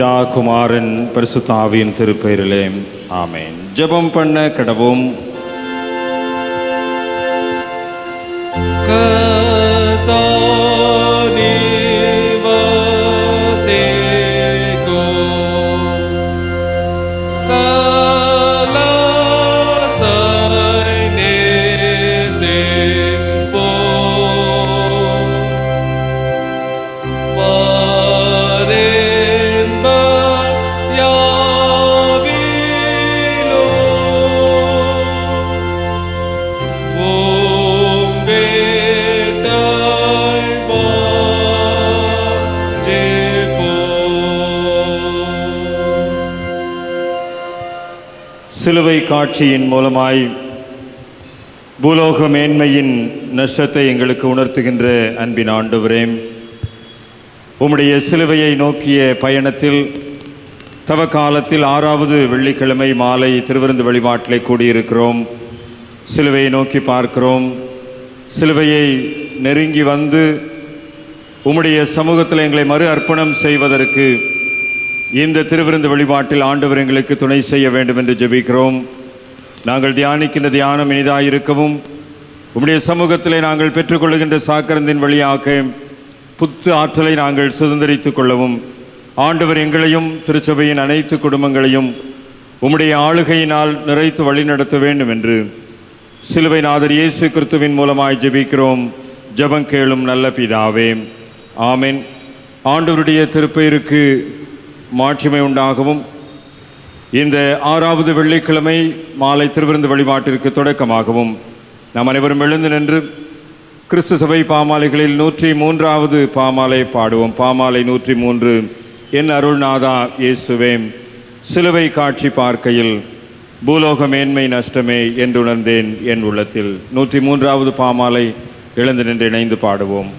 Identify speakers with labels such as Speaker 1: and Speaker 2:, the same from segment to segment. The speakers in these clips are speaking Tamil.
Speaker 1: பிதா குமாரன் பரிசுத்த ஆவியின் திருப்பெயரிலே ஆமென். ஜெபம் பண்ண கடவோம். சிலுவை காட்சியின் மூலமாய் பூலோக மேன்மையின் நஷ்டத்தை எங்களுக்கு உணர்த்துகின்ற அன்பின் ஆண்டவரே, உம்முடைய சிலுவையை நோக்கிய பயணத்தில் தவக்காலத்தில் 6வது வெள்ளிக்கிழமை மாலை திருவிருந்து வழிபாட்டிலே கூடியிருக்கிறோம். சிலுவையை நோக்கி பார்க்கிறோம். சிலுவையை நெருங்கி வந்து உம்முடைய சமூகத்தில் எங்களை மறு அர்ப்பணம் செய்வதற்கு இந்த திருவிருந்து வழிபாட்டில் ஆண்டவர் எங்களுக்கு துணை செய்ய வேண்டும் என்று ஜெபிக்கிறோம். நாங்கள் தியானிக்கின்ற தியானம் இனிதாயிருக்கவும், உம்முடைய சமூகத்திலே நாங்கள் பெற்றுக்கொள்ளுகின்ற சாக்கரந்தின் வழியாக புத்து ஆற்றலை நாங்கள் சுதந்திரித்துக் கொள்ளவும் ஆண்டவர் எங்களையும் திருச்சபையின் அனைத்து குடும்பங்களையும் உம்முடைய ஆளுகையினால் நிறைத்து வழிநடத்த வேண்டும் என்று சிலுவை நாதர் இயேசு கிறிஸ்துவின் மூலமாய் ஜெபிக்கிறோம். ஜெபம் கேளும் நல்ல பிதாவே, ஆமென். ஆண்டவருடைய திருப்பெயருக்கு மாட்சிமை உண்டாகவும் இந்த 6வது வெள்ளிக்கிழமை மாலை திருவிருந்து வழிபாட்டிற்கு தொடக்கமாகவும் நாம் அனைவரும் எழுந்து நின்று கிறிஸ்து சபை பாமாலைகளில் 103வது பாமாலை பாடுவோம். பாமாலை 103. என் அருள்நாதா இயேசுவே, சிலுவை காட்சி பார்க்கையில் பூலோக மேன்மை நஷ்டமே என்று உணர்ந்தேன் என் உள்ளத்தில். 103வது பாமாலை எழுந்து நின்று இணைந்து பாடுவோம்.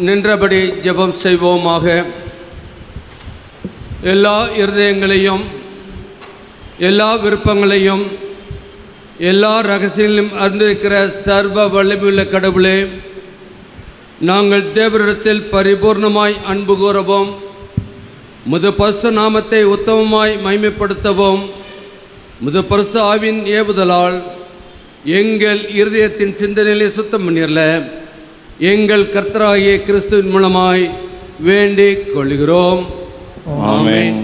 Speaker 2: நின்றபடி ஜெபம் செய்வோமாக. எல்லா இருதயங்களையும், எல்லா விருப்பங்களையும், எல்லா ரகசியங்களையும் அறிந்திருக்கிற சர்வ வல்லமையுள்ள கடவுளே, நாங்கள் தேவரிடத்தில் பரிபூர்ணமாய் அன்பு கூறவும், முது பரிசுத்த நாமத்தை உத்தமமாய் மகிமைப்படுத்தவும், முது பரிசுத்த ஆவியின் ஏவுதலால் எங்கள் இருதயத்தின் சிந்தனையிலே சுத்தம் பண்ணிரல எங்கள் கர்த்தராகிய கிறிஸ்துவின் மூலமாய் வேண்டிக் கொள்கிறோம். ஆமென்.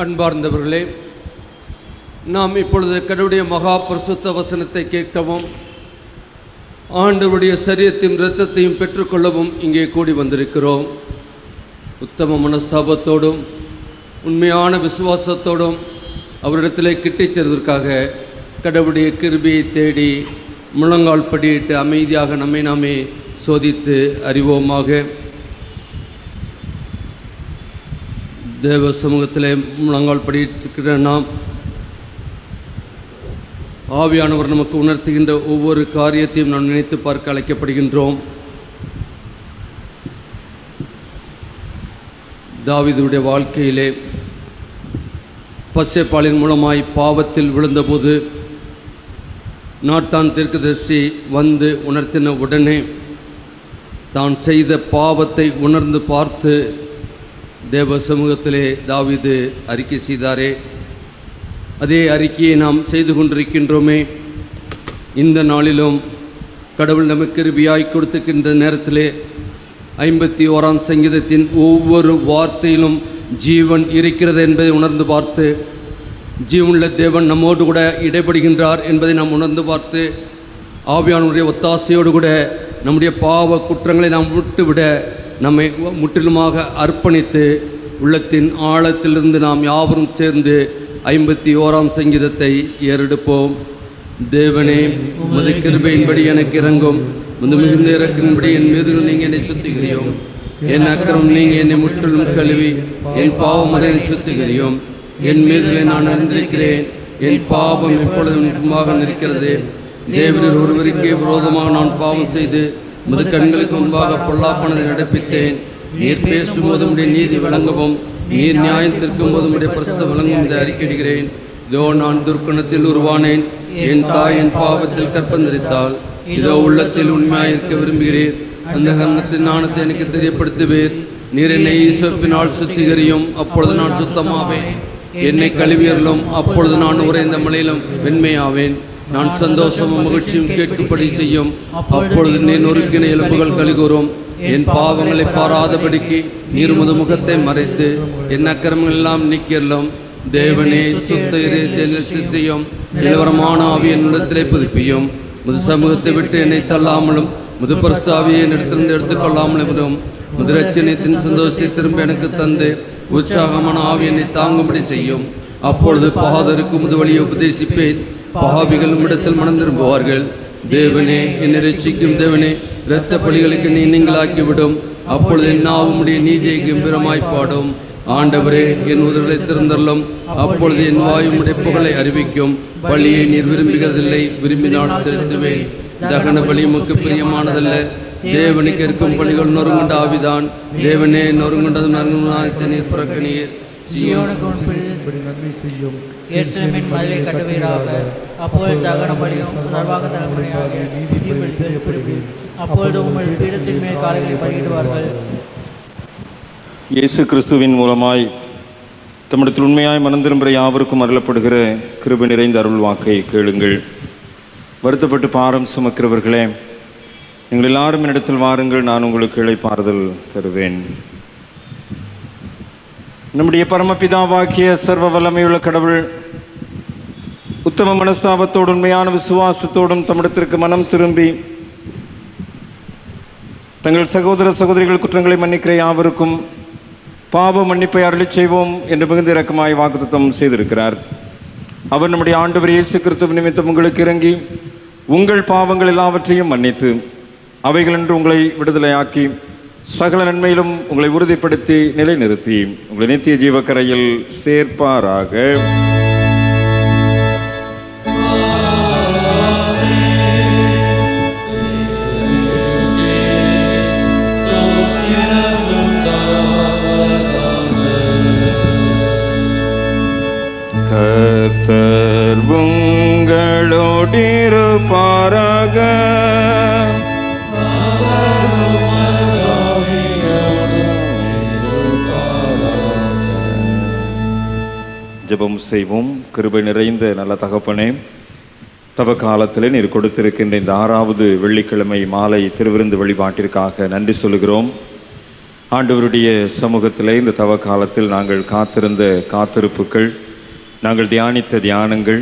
Speaker 2: அன்பார்ந்தவர்களே, நாம் இப்பொழுது கடவுளுடைய மகா பரிசுத்த வசனத்தை கேட்கவும் ஆண்டவருடைய சரீரத்தையும் இரத்தத்தையும் பெற்றுக்கொள்ளவும் இங்கே கூடி வந்திருக்கிறோம். உத்தம மனஸ்தாபத்தோடும் உண்மையான விசுவாசத்தோடும் அவரிடத்திலே கிட்டிச் செல்வதற்காக கடவுளுடைய கிருபையை தேடி முழங்கால் படியிட்டு அமைதியாக நம்மை நாமே சோதித்து அறிவோமாக. தேவ சமூகத்திலே முழங்கால் படியிருக்கிற நாம் ஆவியானவர் நமக்கு உணர்த்துகின்ற ஒவ்வொரு காரியத்தையும் நாம் நினைத்து பார்க்க அழைக்கப்படுகின்றோம். தாவீதுடைய வாழ்க்கையிலே பச்சைப்பாலின் மூலமாய் பாவத்தில் விழுந்தபோது நாத்தான் தீர்க்கதரிசி வந்து உணர்த்தின உடனே தான் செய்த பாவத்தை உணர்ந்து பார்த்து தேவ சமூகத்திலே தாவீது அறிக்கை செய்தாரே, அதே அறிக்கையை நாம் செய்து கொண்டிருக்கின்றோமே. இந்த நாளிலும் கடவுள் நமக்கு கிருபையாய் கொடுத்துக்கின்ற நேரத்திலே 51ஆம் சங்கீதத்தின் ஒவ்வொரு வார்த்தையிலும் ஜீவன் இருக்கிறது என்பதை உணர்ந்து பார்த்து, ஜீவனுள்ள தேவன் நம்மோடு கூட இடைபடுகின்றார் என்பதை நாம் உணர்ந்து பார்த்து, ஆவியானுடைய ஒத்தாசையோடு கூட நம்முடைய பாவ குற்றங்களை நாம் விட்டுவிட நம்மை முற்றிலுமாக அர்ப்பணித்து உள்ளத்தின் ஆழத்திலிருந்து நாம் யாவரும் சேர்ந்து 51ஆம் சங்கீதத்தை ஏறெடுப்போம். தேவனே, உமது கிருபையின்படி எனக்கு இறங்கும், உமது மிகுந்த இறக்கின்படி என் மீது நீங்கள் என்னை சுத்திகரியும். என் அக்கிரமம் நீங்கள் என்னை முற்றிலும் கழுவி என் பாவம் அதை சுத்திகரியும். என் மீதிலே நான் அறிந்திருக்கிறேன், என் பாவம் எப்பொழுதும் முன்பாக நிற்கிறது. தேவரீர் ஒருவருக்கே விரோதமாக நான் பாவம் செய்து உமது கண்களுக்கு முன்பாக பொல்லாப்பானதை நடப்பித்தேன். நீர் பேசும்போது உடைய நீதி விளங்கவும், நீர் நியாயம் தீர்க்கும் போது உடைய பிரசுத்தம் விளங்கும் என்று அறிக்கையிடுகிறேன். இதோ நான் துர்க்குணத்தில் உருவானேன், என் தாய் என் பாவத்தில் கற்பந்தரித்தாள். இதோ உள்ளத்தில் உண்மையாயிருக்க விரும்புகிறீர், அந்த கர்ணத்தின் நாணத்தை எனக்கு தெரியப்படுத்துவீர். நீர் என்னை ஈசப்பினால் சுத்திகரியும், அப்பொழுது நான் சுத்தமாவேன். என்னை கழுவியர்களும், அப்பொழுது நான் உறைந்த மலையிலும் வெண்மையாவேன். நான் சந்தோஷமும் மகிழ்ச்சியும் கேட்கும்படி செய்யும், அப்பொழுது நீ நொறுக்கின எலும்புகள் கலிகூறும். என் பாவங்களை பாராதபடிக்கு நீர் உமது முகத்தை மறைத்து என் அக்கிரமங்கள் எல்லாம் நீக்கியல்லும். தேவனே, சுத்த இதயத்தை சிருஷ்டியும், நிலவரமான ஆவியை என்னிடத்திலே புதுப்பியும். முது சமூகத்தை விட்டு என்னை தள்ளாமலும் முது பரிசுத்த ஆவியை என்னிடத்திலிருந்து எடுத்துக்கொள்ளாமலும் முது இரட்சணியத்தின் சந்தோஷத்தை திரும்ப எனக்கு தந்து உற்சாகமான ஆவி என்னை தாங்கும்படி செய்யும். அப்பொழுது பாதருக்கு முது வழியை உபதேசிப்பேன், பாவிகள் இடத்தில் மனம் திரும்புவார்கள். தேவனே, என்னை ரட்சிக்கும் தேவனே, இரத்த பலிகளுக்கு நீ நீங்களாக்கிவிடும். அப்பொழுது என் நாவுடைய நீதியை கம்பீரமாய் பாடும். ஆண்டவரே, என் உதடுகளை திறந்தள்ளும், அப்பொழுது என் வாயுமுடைய புகழை அறிவிக்கும். பலியை நீர் விரும்புகிறதில்லை, விரும்பினால் செலுத்துவேன். தகன பலி உமக்கு பிரியமானதல்ல. தேவனுக்கு இருக்கும் பலிகள் நொறுங்குண்ட ஆவிதான். தேவனே, நொறுங்குண்டது நறுங்குணத்தை நீர் புறக்கணியீர்.
Speaker 3: நன்மை செய்யும். எருசலேமின் மதிலை கட்டுவீராக, அப்பொழுது தகன பலியும் சர்வாக தலைமுறையாக நீதிபலியும். அப்பொழுது உங்கள் பீடத்தின் மேல் காலைகளை பலியிடுவார்கள்.
Speaker 1: இயேசு கிறிஸ்துவின் மூலமாய் தம்மிடத்தில் உண்மையாய் மனந்திரும்புகிற யாவருக்கும் அருளப்படுகிற கிருபை நிறைந்த அருள் வாக்கை கேளுங்கள். வருத்தப்பட்டு பாரம் சுமக்கிறவர்களே, நீங்கள் எல்லாரும் என்னிடத்தில் வாருங்கள், நான் உங்களுக்கு இளைப்பாறுதல் தருவேன். நம்முடைய பரமபிதாவாகிய சர்வ வல்லமையுள்ள கடவுள் உத்தம மனஸ்தாபத்தோடு உண்மையான விசுவாசத்தோடும் தம்மிடத்திற்கு மனம் திரும்பி தங்கள் சகோதர சகோதரிகள் குற்றங்களை மன்னிக்கிற யாவருக்கும் பாவ மன்னிப்பை அருளி செய்வோம் என்று மிகுந்த இரக்கமாய் வாக்குத்தத்தம் செய்திருக்கிறார். அவர் நம்முடைய ஆண்டவர் இயேசு கிறிஸ்து நிமித்தம் உங்களுக்கு இறங்கி உங்கள் பாவங்கள் எல்லாவற்றையும் மன்னித்து அவைகளென்று உங்களை விடுதலையாக்கி சகல நன்மையிலும் உங்களை உறுதிப்படுத்தி நிலைநிறுத்தி உங்களை நித்திய ஜீவக்கரையில் சேர்ப்பாராக. கர்த்தர் உங்களோடிருப்பாராக. ஜெபம் செய்வோம். கிருபை நிறைந்த நல்ல தகப்பனே, தவ காலத்தில் நீர் கொடுத்திருக்கின்ற இந்த 6வது வெள்ளிக்கிழமை மாலை திருவிருந்து வழிபாட்டிற்காக நன்றி சொல்கிறோம். ஆண்டவருடைய சமூகத்திலே இந்த தவ காலத்தில் நாங்கள் காத்திருந்த காத்திருப்புகள், நாங்கள் தியானித்த தியானங்கள்,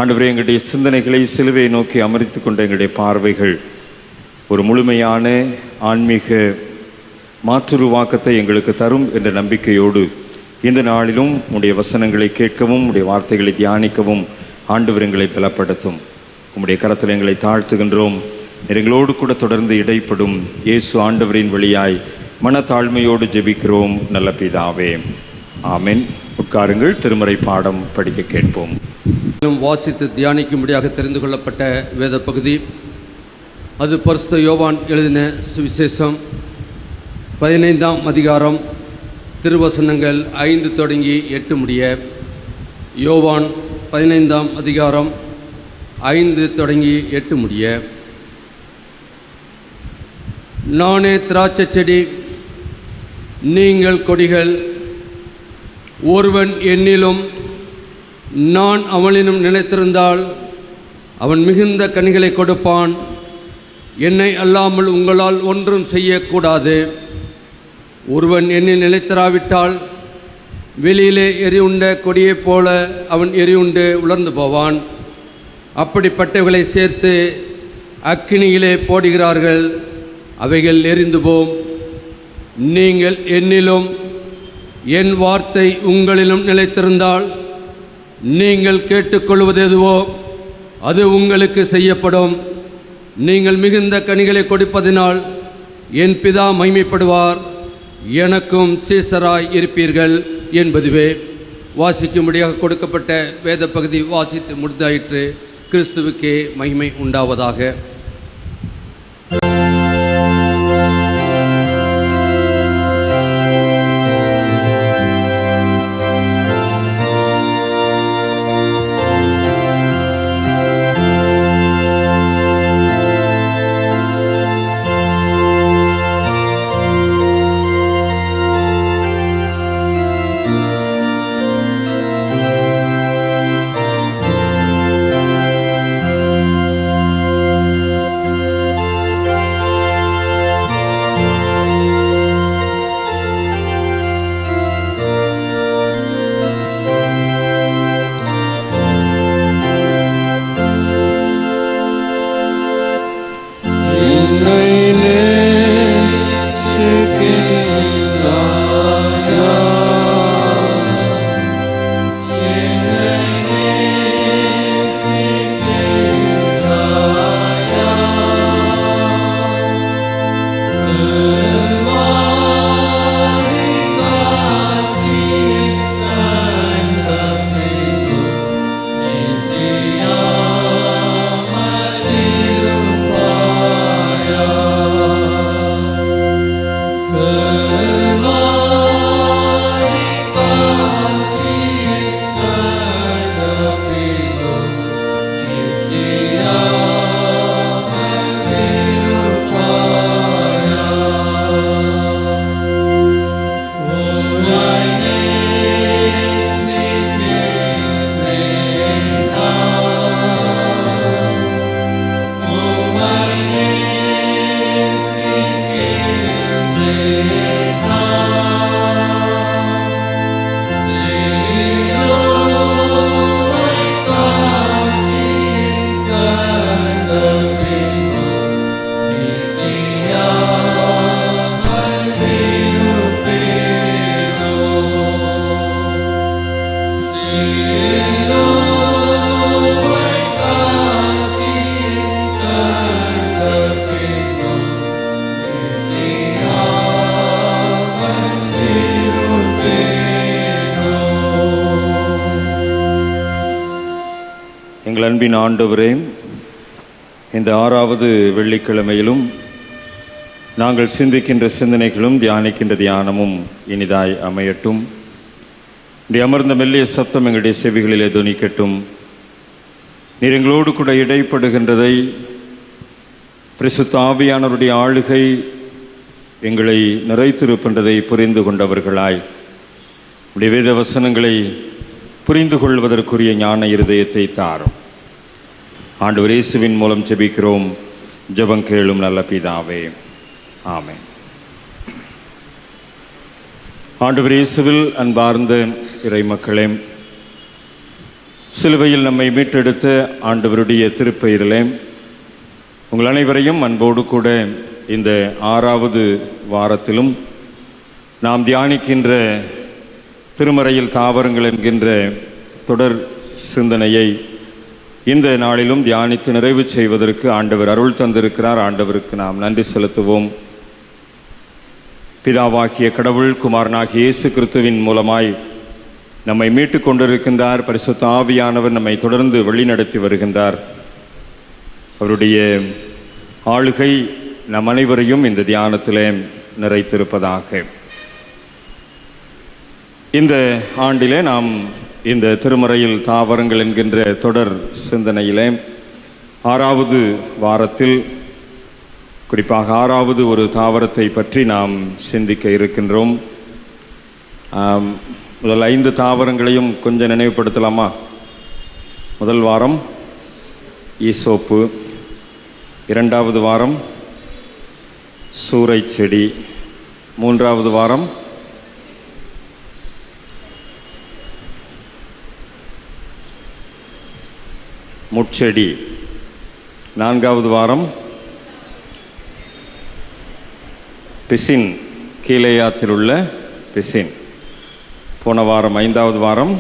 Speaker 1: ஆண்டவரே எங்களுடைய சிந்தனைகளை சிலுவை நோக்கி அமர்த்தி கொண்ட எங்களுடைய பார்வைகள் ஒரு முழுமையான ஆன்மீக மாற்றுருவாக்கத்தை எங்களுக்கு தரும் என்ற நம்பிக்கையோடு இந்த நாளிலும் உம்முடைய வசனங்களை கேட்கவும் உம்முடைய வார்த்தைகளை தியானிக்கவும் ஆண்டவர் எங்களை பலப்படுத்தும். உம்முடைய கரத்தில் எங்களை தாழ்த்துகின்றோம். எங்களோடு கூட தொடர்ந்து இடைப்படும் இயேசு ஆண்டவரின் வழியாய் மனத்தாழ்மையோடு ஜெபிக்கிறோம் நல்ல பிதாவே, ஆமென். உட்காருங்கள். திருமறை பாடம் படிக்க கேட்போம்.
Speaker 2: வாசித்து தியானிக்கும்படியாக தெரிந்து கொள்ளப்பட்ட வேத பகுதி, அது பரிசுத்த யோவான் எழுதின சுவிசேஷம் 15ஆம் அதிகாரம் திருவசனங்கள் 5 தொடங்கி 8 முடிய. யோவான் 15ஆம் அதிகாரம் 5 தொடங்கி 8 முடிய. நானே திராட்சை செடி, நீங்கள் கொடிகள். ஒருவன் என்னிலும் நான் அவனிலும் நிலைத்திருந்தால் அவன் மிகுந்த கனிகளை கொடுப்பான். என்னை அல்லாமல் உங்களால் ஒன்றும் செய்யக்கூடாது. ஒருவன் என்னை நிலைத்தராவிட்டால் வெளியிலே எரியுண்ட கொடியைப் போல அவன் எரியுண்டு உலர்ந்து போவான். அப்படிப்பட்டவர்களை சேர்த்து அக்கினியிலே போடுகிறார்கள், அவைகள் எரிந்து போம். நீங்கள் என்னிலும் என் வார்த்தை உங்களிலும் நிலைத்திருந்தால் நீங்கள் கேட்டுக்கொள்வது எதுவோ அது உங்களுக்கு செய்யப்படும். நீங்கள் மிகுந்த கனிகளை கொடுப்பதினால் என் பிதா மகிமைப்படுவார், எனக்கும் சீசராய் இருப்பீர்கள் என்பதுவே. வாசிக்கும்படியாக கொடுக்கப்பட்ட வேத பகுதி வாசித்து முடிந்தாயிற்று. கிறிஸ்துவுக்கே மகிமை உண்டாவதாக.
Speaker 1: எங்கள் அன்பின் ஆண்டவரே, இந்த 6வது வெள்ளிக்கிழமையிலும் நாங்கள் சிந்திக்கின்ற சிந்தனைகளும் தியானிக்கின்ற தியானமும் இனிதாய் அமையட்டும். இந்த அமர்ந்த மெல்லிய சத்தம் எங்களுடைய செவிகளிலே துணிக்கட்டும். நீர் எங்களோடு கூட இடைப்படுகின்றதை, பரிசுத்த ஆவியானவருடைய ஆளுகை எங்களை நிறைத்திருக்கின்றதை புரிந்து கொண்டவர்களாய் உடைய வேத வசனங்களை புரிந்து கொள்வதற்குரிய ஞான இருதயத்தை தாரும். ஆண்டவர் இயேசுவின் மூலம் ஜெபிக்கிறோம், ஜெபம் கேளும் நல்ல பிதாவே, ஆமென். ஆண்டவர் இயேசுவில் அன்பார்ந்த இறை மக்களே, சிலுவையில் நம்மை மீட்டெடுத்த ஆண்டவருடைய திருப்பெயரிலே உங்கள் அனைவரையும் அன்போடு கூட இந்த 6வது வாரத்திலும் நாம் தியானிக்கின்ற திருமறையில் தாவரங்கள் என்கின்ற தொடர் சிந்தனையை இந்த நாளிலும் தியானித்து நிறைவு செய்வதற்கு ஆண்டவர் அருள் தந்திருக்கிறார். ஆண்டவருக்கு நாம் நன்றி செலுத்துவோம். பிதாவாகிய கடவுள் குமாரனாகிய இயேசு கிறிஸ்துவின் மூலமாய் நம்மை மீட்டு கொண்டிருக்கின்றார். பரிசுத்த ஆவியானவர் நம்மை தொடர்ந்து வழிநடத்தி வருகின்றார். அவருடைய ஆளுகை நம் அனைவரையும் இந்த தியானத்திலே நிறைத்திருப்பதாக. இந்த ஆண்டிலே நாம் இந்த திருமறையில் தாவரங்கள் என்கின்ற தொடர் சிந்தனையிலே 6வது வாரத்தில் குறிப்பாக 6வது ஒரு தாவரத்தை பற்றி நாம் சிந்திக்க இருக்கின்றோம். முதல் 5 தாவரங்களையும் கொஞ்சம் நினைவுபடுத்தலாமா? முதல் வாரம் ஈசோப்பு, 2வது வாரம் சூரை செடி, 3வது வாரம் முட்செடி, 4வது வாரம் பிசின், கீலேயாத்தில் உள்ள பிசின். போன வாரம் 5வது வாரம்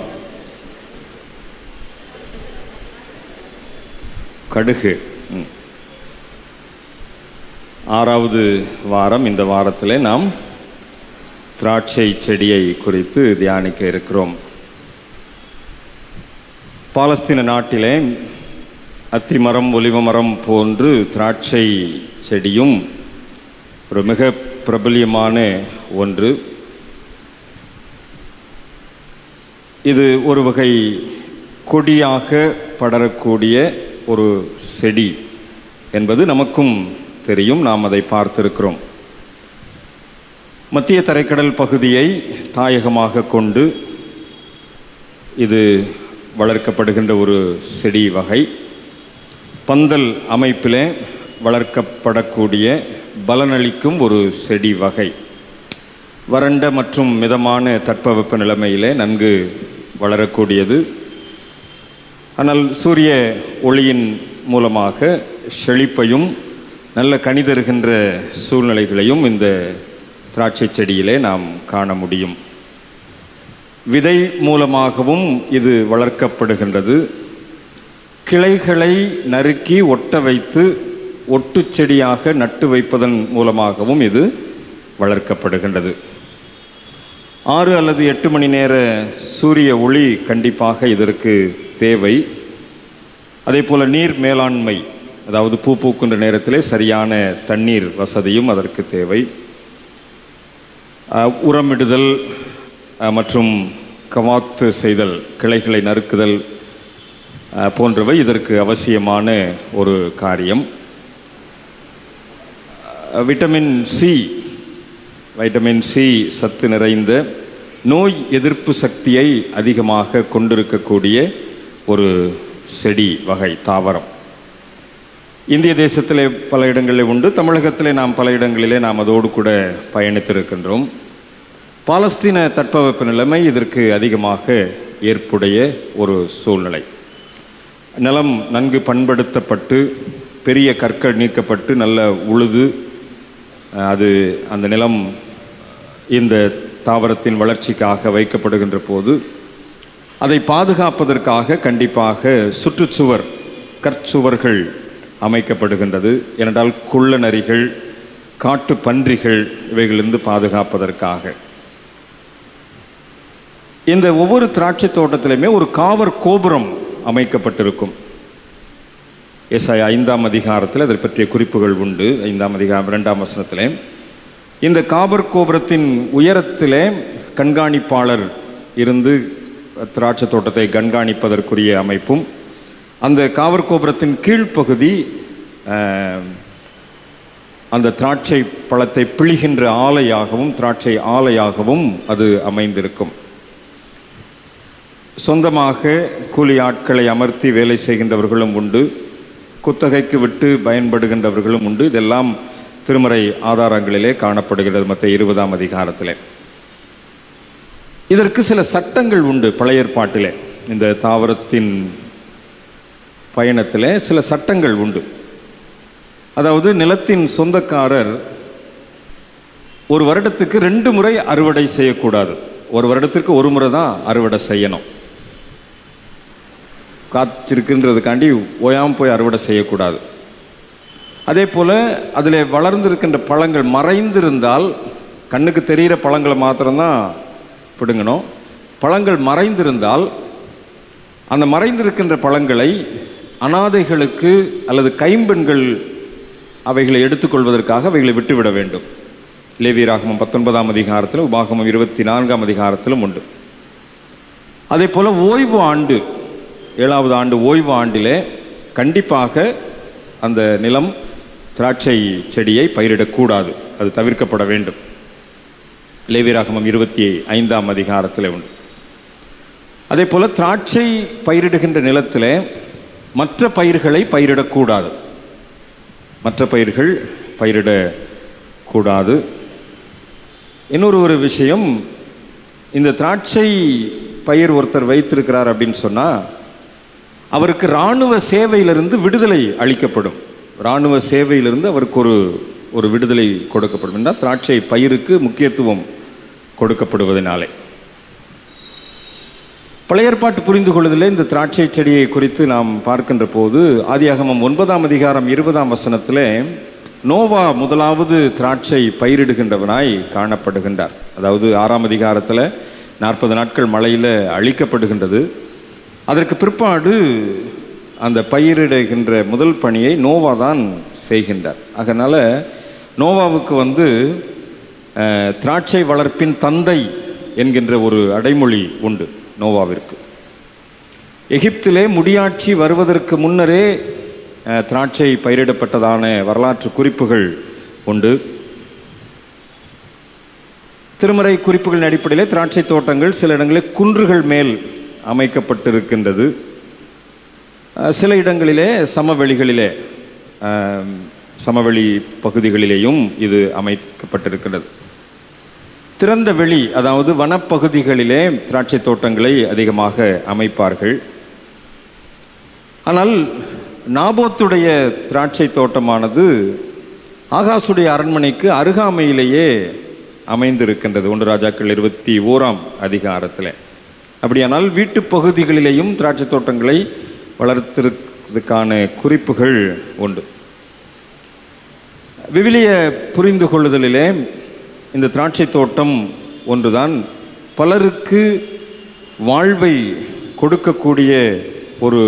Speaker 1: கடுகு. 6வது வாரம் இந்த வாரத்தில் நாம் திராட்சை செடியை குறித்து தியானிக்க இருக்கிறோம். பாலஸ்தீன நாட்டிலே அத்திமரம், ஒலிவ மரம் போன்று திராட்சை செடியும் ஒரு மிக பிரபல்யமான ஒன்று. இது ஒரு வகை கொடியாக படரக்கூடிய ஒரு செடி என்பது நமக்கும் தெரியும், நாம் அதை பார்த்திருக்கிறோம். மத்திய தரைக்கடல் பகுதியை தாயகமாக கொண்டு இது வளர்க்கப்படுகின்ற ஒரு செடி வகை. பந்தல் அமைப்பிலே வளர்க்கப்படக்கூடிய பலனளிக்கும் ஒரு செடி வகை. வறண்ட மற்றும் மிதமான தட்பவெப்ப நிலைமையிலே நன்கு வளரக்கூடியது. ஆனால் சூரிய ஒளியின் மூலமாக செழிப்பையும் நல்ல கனி தருகின்ற சூழ்நிலைகளையும் இந்த திராட்சை செடியிலே நாம் காண முடியும். விதை மூலமாகவும் இது வளர்க்கப்படுகின்றது. கிளைகளை நறுக்கி ஒட்ட வைத்து ஒட்டு செடியாக நட்டு வைப்பதன் மூலமாகவும் இது வளர்க்கப்படுகின்றது. 6 அல்லது 8 மணி நேர சூரிய ஒளி கண்டிப்பாக இதற்கு தேவை. அதே போல் நீர் மேலாண்மை, அதாவது பூ பூக்கின்ற நேரத்திலே சரியான தண்ணீர் வசதியும் அதற்கு தேவை. உரமிடுதல் மற்றும் கவாத்து செய்தல், கிளைகளை நறுக்குதல் போன்றவை இதற்கு அவசியமான ஒரு காரியம். வைட்டமின் சி சத்து நிறைந்த, நோய் எதிர்ப்பு சக்தியை அதிகமாக கொண்டிருக்கக்கூடிய ஒரு செடி வகை தாவரம். இந்திய தேசத்திலே பல இடங்களில் உண்டு, தமிழகத்திலே நாம் பல இடங்களிலே நாம் அதோடு கூட பயணித்திருக்கின்றோம். பாலஸ்தீன தட்பவெப்ப நிலைமை இதற்கு அதிகமாக ஏற்புடைய ஒரு சூழ்நிலை. நிலம் நன்கு பண்படுத்தப்பட்டு பெரிய கற்கள் நீக்கப்பட்டு நல்ல உழுது அது அந்த நிலம் இந்த தாவரத்தின் வளர்ச்சிக்காக வைக்கப்படுகின்ற போது அதை பாதுகாப்பதற்காக கண்டிப்பாக சுற்றுச்சுவர், கற்சுவர்கள் அமைக்கப்படுகின்றது. ஏனென்றால் குள்ள நரிகள், காட்டு பன்றிகள் இவைகளிலிருந்து பாதுகாப்பதற்காக. இந்த ஒவ்வொரு திராட்சை தோட்டத்திலுமே ஒரு காவற் கோபுரம் அமைக்கப்பட்டிருக்கும். ஏசாயா 5ஆம் அதிகாரத்தில் அதை பற்றிய குறிப்புகள் உண்டு. 5ஆம் அதிகாரம் 2ஆம் வசனத்திலே இந்த காவற் கோபுரத்தின் உயரத்திலே கண்காணிப்பாளர் இருந்து திராட்சை தோட்டத்தை கண்காணிப்பதற்குரிய அமைப்பும், அந்த காவற் கோபுரத்தின் கீழ்ப்பகுதி அந்த திராட்சை பழத்தை பிழிகின்ற ஆலையாகவும் திராட்சை ஆலையாகவும் அது அமைந்திருக்கும். சொந்தமாக கூலி ஆட்களை அமர்த்தி வேலை செய்கின்றவர்களும் உண்டு, குத்தகைக்கு விட்டு பயன்படுகின்றவர்களும் உண்டு. இதெல்லாம் திருமறை ஆதாரங்களிலே காணப்படுகிறது. மத்திய 20ஆம் அதிகாரத்திலே இதற்கு சில சட்டங்கள் உண்டு. பழைய ஏற்பாட்டிலே இந்த தாவரத்தின் பயணத்திலே சில சட்டங்கள் உண்டு. அதாவது நிலத்தின் சொந்தக்காரர் ஒரு வருடத்துக்கு 2 முறை அறுவடை செய்யக்கூடாது. ஒரு வருடத்திற்கு ஒரு முறை தான் அறுவடை செய்யணும். காய்ச்சிருக்குன்றதுக்காண்டி ஓயாமல் போய் அறுவடை செய்யக்கூடாது. அதே போல் அதில் வளர்ந்திருக்கின்ற பழங்கள் மறைந்திருந்தால், கண்ணுக்கு தெரிகிற பழங்களை மாத்திரம்தான் பிடுங்கணும். பழங்கள் மறைந்திருந்தால் அந்த மறைந்திருக்கின்ற பழங்களை அனாதைகளுக்கு அல்லது கைம்பெண்கள் அவைகளை எடுத்துக்கொள்வதற்காக அவைகளை விட்டுவிட வேண்டும். லேவியராகமம் 19ஆம் அதிகாரத்தில், உபாகமம் 24ஆம் அதிகாரத்திலும் உண்டு. அதே போல் ஓய்வு ஆண்டு, 7வது ஆண்டு ஓய்வு ஆண்டிலே கண்டிப்பாக அந்த நிலம் திராட்சை செடியை பயிரிடக்கூடாது, அது தவிர்க்கப்பட வேண்டும். லேவியராகமம் 25ஆம் அதிகாரத்தில் உண்டு. அதே போல் திராட்சை பயிரிடுகின்ற நிலத்தில் மற்ற பயிர்களை பயிரிடக்கூடாது. மற்ற பயிர்கள் பயிரிடக்கூடாது. இன்னொரு விஷயம், இந்த திராட்சை பயிர் ஒருத்தர் வைத்திருக்கிறார் அப்படின்னு சொன்னால் அவருக்கு இராணுவ சேவையிலிருந்து விடுதலை அளிக்கப்படும். இராணுவ சேவையிலிருந்து அவருக்கு ஒரு விடுதலை கொடுக்கப்படும் என்றால் திராட்சை பயிருக்கு முக்கியத்துவம் கொடுக்கப்படுவதனாலே. பழைய ஏற்பாட்டு புரிந்து கொள்வதில் இந்த திராட்சை செடியை குறித்து நாம் பார்க்கின்ற போது ஆதியாகமம் 9ஆம் அதிகாரம் 20ஆம் வசனத்தில் நோவா முதலாவது திராட்சை பயிரிடுகின்றவனாய் காணப்படுகின்றார். அதாவது 6ஆம் அதிகாரத்தில் 40 நாட்கள் மழையில் அழிக்கப்படுகின்றது. அதற்கு பிற்பாடு அந்த பயிரிடுகின்ற முதல் பணியை நோவா தான் செய்கின்றார். அதனால் நோவாவுக்கு திராட்சை வளர்ப்பின் தந்தை என்கின்ற ஒரு அடைமொழி உண்டு நோவாவிற்கு. எகிப்திலே முடியாட்சி வருவதற்கு முன்னரே திராட்சை பயிரிடப்பட்டதான வரலாற்று குறிப்புகள் உண்டு. திருமறை குறிப்புகளின் அடிப்படையில் திராட்சை தோட்டங்கள் சில இடங்களில் குன்றுகள் மேல் அமைக்கப்பட்டிருக்கின்றது. சில இடங்களிலே சமவெளி பகுதிகளிலேயும் இது அமைக்கப்பட்டிருக்கிறது. திறந்த வெளி, அதாவது வனப்பகுதிகளிலே திராட்சை தோட்டங்களை அதிகமாக அமைப்பார்கள். ஆனால் நாபோத்துடைய திராட்சை தோட்டமானது ஆகாசுடைய அரண்மனைக்கு அருகாமையிலேயே அமைந்திருக்கின்றது 1 ராஜாக்கள் 21ஆம் அதிகாரத்தில். அப்படியானால் வீட்டு பகுதிகளிலேயும் திராட்சை தோட்டங்களை வளர்த்திருக்கிறதுக்கான குறிப்புகள் உண்டு. விவிலிய புரிந்து கொள்ளுதலிலே இந்த திராட்சை தோட்டம் ஒன்றுதான் பலருக்கு வாழ்வை கொடுக்கக்கூடிய ஒரு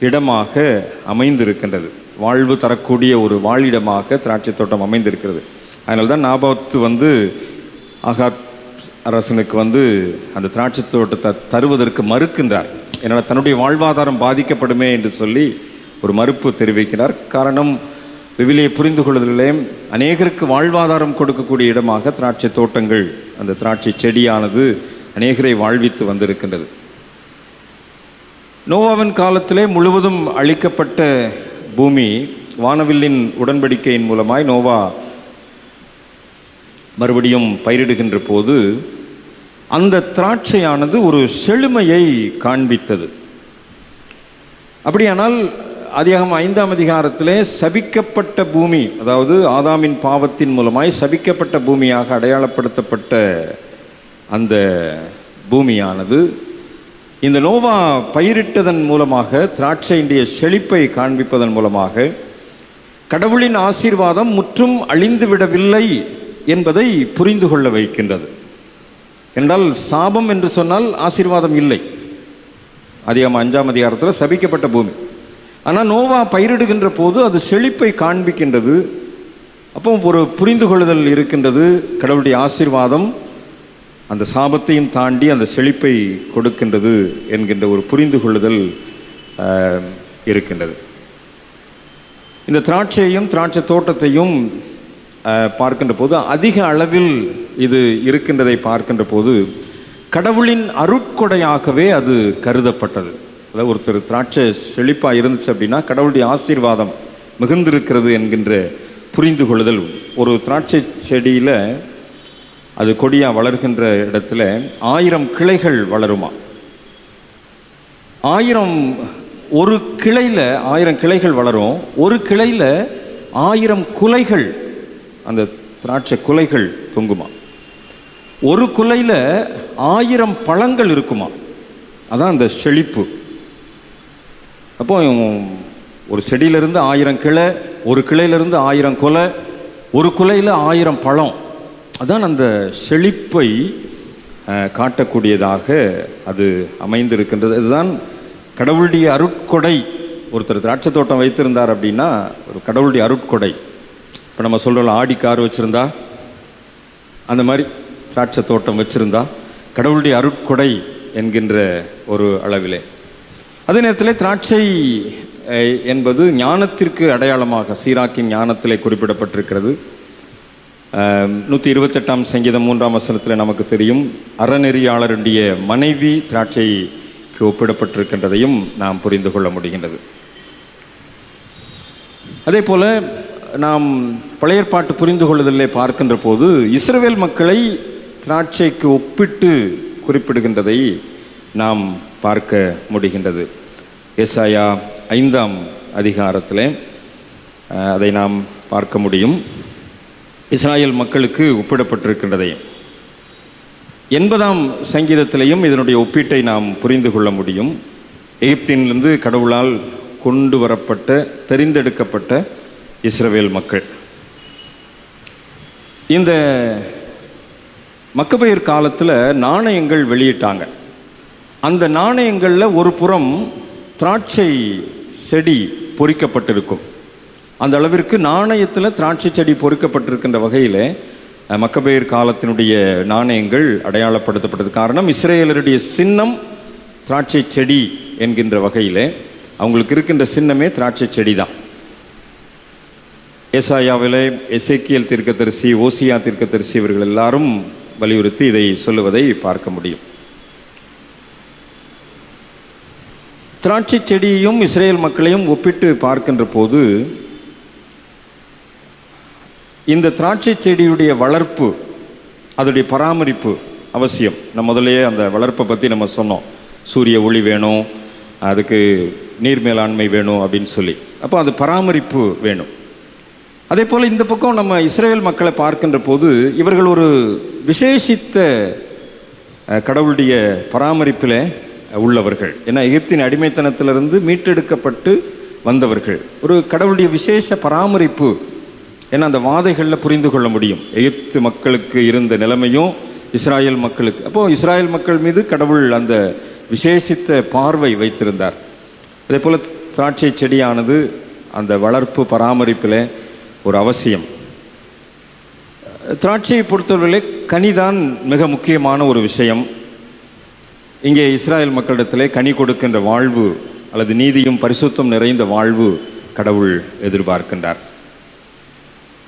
Speaker 1: இடமாக அமைந்திருக்கின்றது. வாழ்வு தரக்கூடிய ஒரு வாழிடமாக திராட்சை தோட்டம் அமைந்திருக்கிறது. அதனால தான் நாபோத்து ஆகாத் அரசனுக்கு அந்த திராட்சை தோட்டத்தை தருவதற்கு மறுக்கின்றார். ஏன்னா தன்னுடைய வாழ்வாதாரம் பாதிக்கப்படுமே என்று சொல்லி ஒரு மறுப்பு தெரிவிக்கிறார். காரணம், விவிலியை புரிந்து கொள்வதிலே அநேகருக்கு வாழ்வாதாரம் கொடுக்கக்கூடிய இடமாக திராட்சை தோட்டங்கள், அந்த திராட்சை செடியானது அநேகரை வாழ்வித்து வந்திருக்கின்றது. நோவாவின் காலத்திலே முழுவதும் அழிக்கப்பட்ட பூமி வானவில்லின் உடன்படிக்கையின் மூலமாய் நோவா மறுபடியும் பயிரிடுகின்ற போது அந்த திராட்சையானது ஒரு செழுமையை காண்பித்தது. அப்படியானால் ஆதியாகமம் 5ஆம் அதிகாரத்திலே சபிக்கப்பட்ட பூமி, அதாவது ஆதாமின் பாவத்தின் மூலமாய் சபிக்கப்பட்ட பூமியாக அடையாளப்படுத்தப்பட்ட அந்த பூமியானது இந்த நோவா பயிரிட்டதன் மூலமாக திராட்சையினுடைய செழிப்பை காண்பிப்பதன் மூலமாக கடவுளின் ஆசீர்வாதம் முற்றும் அழிந்துவிடவில்லை என்பதை புரிந்து கொள்ள வைக்கின்றது. என்றால் சாபம் என்று சொன்னால் ஆசீர்வாதம் இல்லை. ஆதியாகமம் 5ஆம் அதிகாரத்தில் சபிக்கப்பட்ட பூமி. ஆனால் நோவா பயிரிடுகின்ற போது அது செழிப்பை காண்பிக்கின்றது. அப்போ ஒரு புரிந்து கொள்ளுதல் இருக்கின்றது. கடவுளுடைய ஆசீர்வாதம் அந்த சாபத்தையும் தாண்டி அந்த செழிப்பை கொடுக்கின்றது என்கின்ற ஒரு புரிந்து கொள்ளுதல் இருக்கின்றது. இந்த திராட்சையும் திராட்சை தோட்டத்தையும் பார்க்கின்ற போது அதிக அளவில் இது இருக்கின்றதை பார்க்கின்ற போது கடவுளின் அருட்கொடையாகவே அது கருதப்பட்டது. அதாவது ஒருத்தர் திராட்சை செழிப்பாக இருந்துச்சு அப்படின்னா கடவுளுடைய ஆசீர்வாதம் மிகுந்திருக்கிறது என்கின்ற புரிந்து கொள்ளுதல். ஒரு திராட்சை செடியில் அது கொடியாக வளர்கின்ற இடத்துல 1000 கிளைகள் வளருமா. 1000 ஒரு கிளையில் 1000 கிளைகள் வளரும். ஒரு கிளையில் 1000 குலைகள், அந்த திராட்சை குலைகள் தொங்குமா. ஒரு குலையில் 1000 பழங்கள் இருக்குமா. அதான் அந்த செழிப்பு. அப்போ ஒரு செடியிலிருந்து 1000 கிளை, ஒரு கிளையிலிருந்து 1000 குலை, ஒரு குலையில் 1000 பழம். அதான் அந்த செழிப்பை காட்டக்கூடியதாக அது அமைந்திருக்கின்றது. இதுதான் கடவுளுடைய அருட்கொடை. ஒருத்தர் திராட்சை தோட்டம் வைத்திருந்தார் அப்படின்னா ஒரு கடவுளுடைய அருட்கொடை. இப்போ நம்ம சொல்கிறோம், ஆடி கார் வச்சுருந்தா அந்த மாதிரி திராட்சை தோட்டம் வச்சுருந்தா கடவுளுடைய அருட்கொடை என்கின்ற ஒரு அளவிலே. அதே நேரத்தில் திராட்சை என்பது ஞானத்திற்கு அடையாளமாக சீராக்கின் ஞானத்திலே குறிப்பிடப்பட்டிருக்கிறது. 128ஆம் சங்கீதம் 3ஆம் வசனத்தில் நமக்கு தெரியும், அறநெறியாளருடைய மனைவி திராட்சைக்கு ஒப்பிடப்பட்டிருக்கின்றதையும் நாம் புரிந்து கொள்ள முடிகின்றது. அதே போல் நாம் பழைய ஏற்பாட்டு புரிந்து கொள்ளுதலை பார்க்கின்ற போது இஸ்ரவேல் மக்களை திராட்சைக்கு ஒப்பிட்டு குறிப்பிடுகின்றதை நாம் பார்க்க முடிகின்றது. ஏசாயா 5ஆம் அதிகாரத்தில் அதை நாம் பார்க்க முடியும். இஸ்ராயேல் மக்களுக்கு ஒப்பிடப்பட்டிருக்கின்றதை 80ஆம் சங்கீதத்திலையும் இதனுடைய ஒப்பீட்டை நாம் புரிந்து கொள்ள முடியும். எகிப்திலிருந்து கடவுளால் கொண்டு வரப்பட்ட தெரிந்தெடுக்கப்பட்ட இஸ்ரவேல் மக்கள் இந்த மக்கபேயர் காலத்தில் நாணயங்கள் வெளியிட்டாங்க. அந்த நாணயங்களில் ஒரு புறம் திராட்சை செடி பொறிக்கப்பட்டிருக்கும். அந்த அளவிற்கு நாணயத்தில் திராட்சை செடி பொறிக்கப்பட்டிருக்கின்ற வகையில் மக்கபேயர் காலத்தினுடைய நாணயங்கள் அடையாளப்படுத்தப்பட்டது. காரணம், இஸ்ரேலருடைய சின்னம் திராட்சை செடி என்கின்ற வகையில் அவங்களுக்கு இருக்கின்ற சின்னமே திராட்சை செடி தான். ஏசாயாவில் எசேக்கியேல் தீர்க்கதரிசி, ஓசியா தீர்க்கதரிசி இவர்கள் எல்லாரும் வலியுறுத்தி இதை சொல்லுவதை பார்க்க முடியும். திராட்சை செடியையும் இஸ்ரேல் மக்களையும் ஒப்பிட்டு பார்க்கின்ற போது இந்த திராட்சை செடியுடைய வளர்ப்பு, அதோடைய பராமரிப்பு அவசியம். நம்ம முதலையே அந்த வளர்ப்பை பற்றி நம்ம சொன்னோம். சூரிய ஒளி வேணும், அதுக்கு நீர் மேலாண்மை வேணும் அப்படின்னு சொல்லி. அப்போ அது பராமரிப்பு வேணும். அதே போல் இந்த பக்கம் நம்ம இஸ்ரேல் மக்களை பார்க்கின்ற போது இவர்கள் ஒரு விசேஷித்த கடவுளுடைய பராமரிப்பில் உள்ளவர்கள். ஏன்னா எகிப்தின் அடிமைத்தனத்திலிருந்து மீட்டெடுக்கப்பட்டு வந்தவர்கள். ஒரு கடவுளுடைய விசேஷ பராமரிப்பு. ஏன்னா அந்த வாதைகளில் புரிந்து கொள்ள முடியும் எகிப்து மக்களுக்கு இருந்த நிலைமையும் இஸ்ராயேல் மக்களுக்கு. அப்போது இஸ்ராயேல் மக்கள் மீது கடவுள் அந்த விசேஷித்த பார்வை வைத்திருந்தார். அதே போல் திராட்சை செடியானது அந்த வளர்ப்பு பராமரிப்பில் ஒரு அவசியம். திராட்சையை பொறுத்தவரையிலே கனிதான் மிக முக்கியமான ஒரு விஷயம். இங்கே இஸ்ராயேல் மக்களிடத்திலே கனி கொடுக்கின்ற வாழ்வு அல்லது நீதியும் பரிசுத்தம் நிறைந்த வாழ்வு கடவுள் எதிர்பார்க்கின்றார்.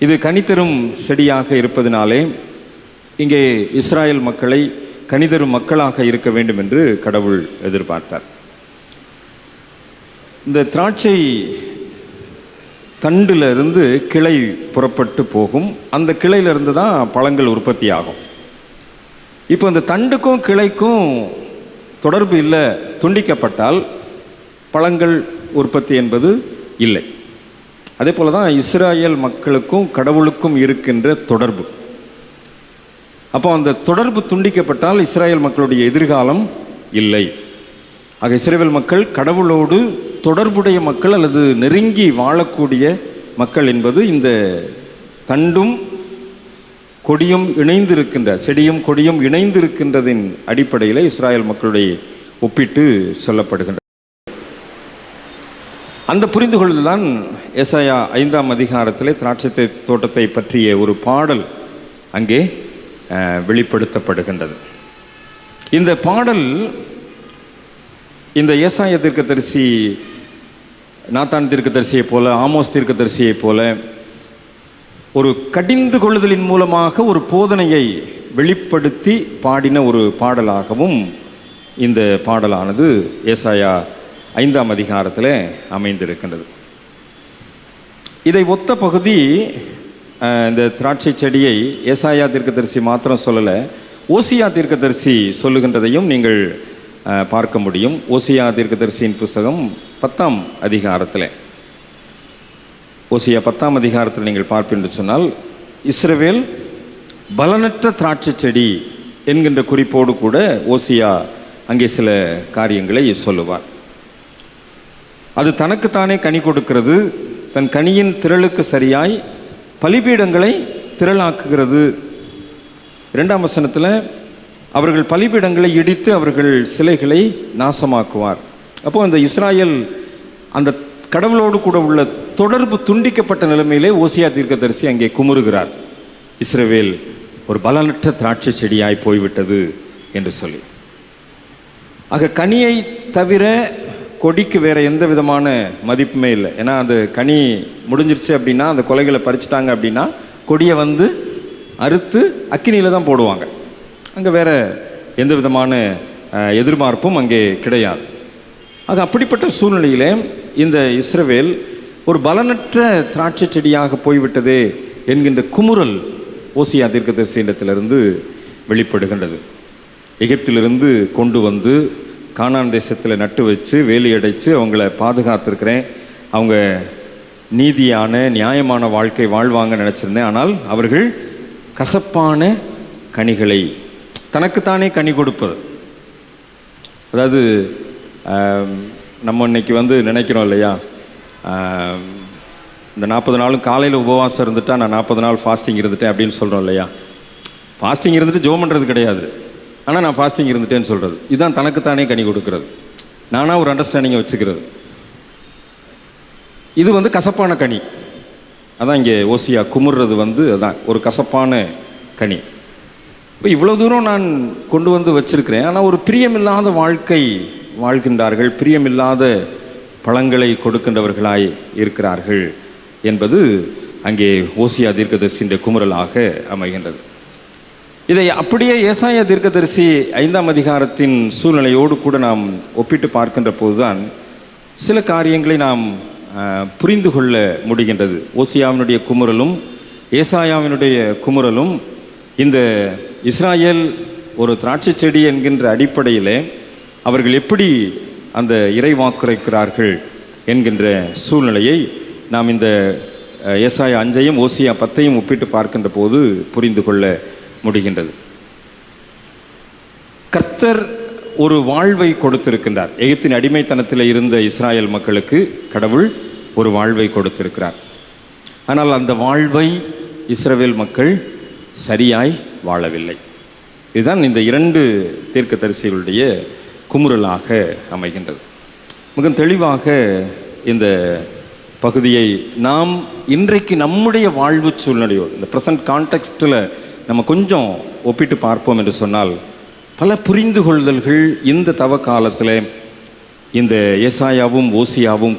Speaker 1: இது கனிதரும் செடியாக இருப்பதினாலே இங்கே இஸ்ராயேல் மக்களை கனிதரும் மக்களாக இருக்க வேண்டும் என்று கடவுள் எதிர்பார்த்தார். இந்த திராட்சை தண்டிலிருந்து கிளை புறப்பட்டு போகும். அந்த கிளையிலிருந்து தான் பழங்கள் உற்பத்தி ஆகும். இப்போ இந்த தண்டுக்கும் கிளைக்கும் தொடர்பு இல்லை, துண்டிக்கப்பட்டால் பழங்கள் உற்பத்தி என்பது இல்லை. அதே போல தான் இஸ்ராயேல் மக்களுக்கும் கடவுளுக்கும் இருக்கின்ற தொடர்பு. அப்போ அந்த தொடர்பு துண்டிக்கப்பட்டால் இஸ்ராயேல் மக்களுடைய எதிர்காலம் இல்லை. ஆக இஸ்ரவேல் மக்கள் கடவுளோடு தொடர்புடைய மக்கள் அல்லது நெருங்கி வாழக்கூடிய மக்கள் என்பது இந்த தண்டும் கொடியும் இணைந்திருக்கின்ற, செடியும் கொடியும் இணைந்திருக்கின்றதின் அடிப்படையில் இஸ்ராயேல் மக்களுடைய ஒப்பிட்டு சொல்லப்படுகின்ற அந்த புரிந்து கொள்ளுதல்தான் ஏசாயா 5ஆம் அதிகாரத்திலே திராட்சை தோட்டத்தை பற்றிய ஒரு பாடல் அங்கே வெளிப்படுத்தப்படுகின்றது. இந்த பாடல் இந்த ஏசாயா தீர்க்கதரிசி, நாத்தான் தீர்க்கதரிசியை போல, ஆமோஸ் தீர்க்கதரிசியை போல ஒரு கடிந்து கொள்ளுதலின் மூலமாக ஒரு போதனையை வெளிப்படுத்தி பாடின ஒரு பாடலாகவும் இந்த பாடலானது ஏசாயா 5ஆம் அதிகாரத்தில் அமைந்திருக்கின்றது. இதை ஒத்த பகுதி இந்த திராட்சை செடியை ஏசாயா தீர்க்கதரிசி மாத்திரம் சொல்லலை, ஓசியா தீர்க்கதரிசி சொல்லுகின்றதையும் நீங்கள் பார்க்க முடியும். ஓசியா தீர்க்கதரிசியின் புஸ்தகம் 10ஆம் அதிகாரத்தில், ஓசியா 10ஆம் அதிகாரத்தில் நீங்கள் பார்ப்பீர்கள் சொன்னால் இஸ்ரவேல் பலனற்ற திராட்சை செடி என்கின்ற குறிப்போடு கூட ஓசியா அங்கே சில காரியங்களை சொல்லுவார். அது தனக்குத்தானே கனி கொடுக்கிறது, தன் கனியின் திரளுக்கு சரியாய் பலிபீடங்களை திரளாக்குகிறது. 2ஆம் வசனத்தில் அவர்கள் பலிபீடங்களை இடித்து அவர்கள் சிலைகளை நாசமாக்குவார். அப்போது அந்த இஸ்ராயேல் அந்த கடவுளோடு கூட உள்ள தொடர்பு துண்டிக்கப்பட்ட நிலைமையிலே ஓசியா தீர்க்கதரிசி அங்கே குமுறுகிறார். இஸ்ரவேல் ஒரு பலனற்ற திராட்சை செடியாய் போய்விட்டது என்று சொல்லி. ஆக கனியை தவிர கொடிக்கு வேறு எந்த விதமான மதிப்புமே இல்லை. ஏன்னா அந்த கனி முடிஞ்சிருச்சு அப்படின்னா, அந்த கொலைகளை பறிச்சிட்டாங்க அப்படின்னா கொடியை அறுத்து அக்கினியில் தான் போடுவாங்க. அங்கே வேறு எந்த விதமான எதிர்பார்ப்பும் அங்கே கிடையாது. அது அப்படிப்பட்ட சூழ்நிலையிலே இந்த இஸ்ரவேல் ஒரு பலனற்ற திராட்சை செடியாக போய்விட்டதே என்கின்ற குமுறல் ஓசியா தீர்க்கதரிசியிடத்திலிருந்து வெளிப்படுகின்றது. எகிப்திலிருந்து கொண்டு வந்து கானான் தேசத்தில் நட்டு வச்சு வேலி அடைத்து அவங்கள பாதுகாத்திருக்கிறேன், அவங்க நீதியான நியாயமான வாழ்க்கை வாழ்வாங்க நினச்சிருந்தேன். ஆனால் அவர்கள் கசப்பான கனிகளை, தனக்குத்தானே கனி கொடுப்பது. அதாவது நம்ம இன்னைக்கு நினைக்கிறோம் இல்லையா, இந்த 40 நாளும் காலையில் உபவாசம் இருந்துட்டா நான் 40 நாள் ஃபாஸ்டிங் இருந்துட்டேன் அப்படின்னு சொல்கிறோம் இல்லையா. ஃபாஸ்டிங் இருந்துட்டு ஜோம் பண்ணுறது கிடையாது, ஆனால் நான் ஃபாஸ்டிங் இருந்துட்டேன்னு சொல்கிறது. இதுதான் தனக்குத்தானே கனி கொடுக்கறது, நானாக ஒரு அண்டர்ஸ்டாண்டிங்கை வச்சுக்கிறது. இது கசப்பான கனி. அதான் இங்கே ஓசியா குமுறுறது அதான் ஒரு கசப்பான கனி. இப்போ இவ்வளோ தூரம் நான் கொண்டு வச்சிருக்கிறேன், ஆனால் ஒரு பிரியமில்லாத வாழ்க்கை வாழ்கின்றார்கள், பிரியமில்லாத பழங்களை கொடுக்கின்றவர்களாய் இருக்கிறார்கள் என்பது அங்கே ஓசியா தீர்க்கதரிசியின் குமுறலாக அமைகின்றது. இதை அப்படியே ஏசாயா தீர்க்கதரிசி 5ஆம் அதிகாரத்தின் சூழ்நிலையோடு கூட நாம் ஒப்பிட்டு பார்க்கின்ற போதுதான் சில காரியங்களை நாம் புரிந்து கொள்ள முடிகின்றது. ஓசியாவினுடைய குமுறலும் ஏசாயாவினுடைய குமுறலும் இந்த இஸ்ராயேல் ஒரு திராட்சை செடி என்கின்ற அடிப்படையில் அவர்கள் எப்படி அந்த இறைவாக்குரைக்கிறார்கள் என்கின்ற சூழ்நிலையை நாம் இந்த ஏசாயா 5ஐயும் ஓசியா 10ஐயும் ஒப்பிட்டு பார்க்கின்ற போது புரிந்து கொள்ள முடிகின்றது. கர்த்தர் ஒரு வாழ்வை கொடுத்திருக்கின்றார். எகிப்தின் அடிமைத்தனத்தில் இருந்த இஸ்ராயேல் மக்களுக்கு கடவுள் ஒரு வாழ்வை கொடுத்திருக்கிறார். ஆனால் அந்த வாழ்வை இஸ்ரவேல் மக்கள் சரியாய் வாழவில்லை. இதுதான் இந்த 2 தீர்க்கதரிசிகளுடைய குமுறலாக அமைகின்றது. மிக தெளிவாக இந்த பகுதியை நாம் இன்றைக்கு நம்முடைய வாழ்வு சூழ்நிலையோடு இந்த ப்ரெசன்ட் கான்டெக்ஸ்டில் நம்ம கொஞ்சம் ஒப்பிட்டு பார்ப்போம் என்று சொன்னால், பல புரிந்து கொள்தல்கள் இந்த தவ காலத்தில் இந்த ஏசாயாவும் ஓசியாவும்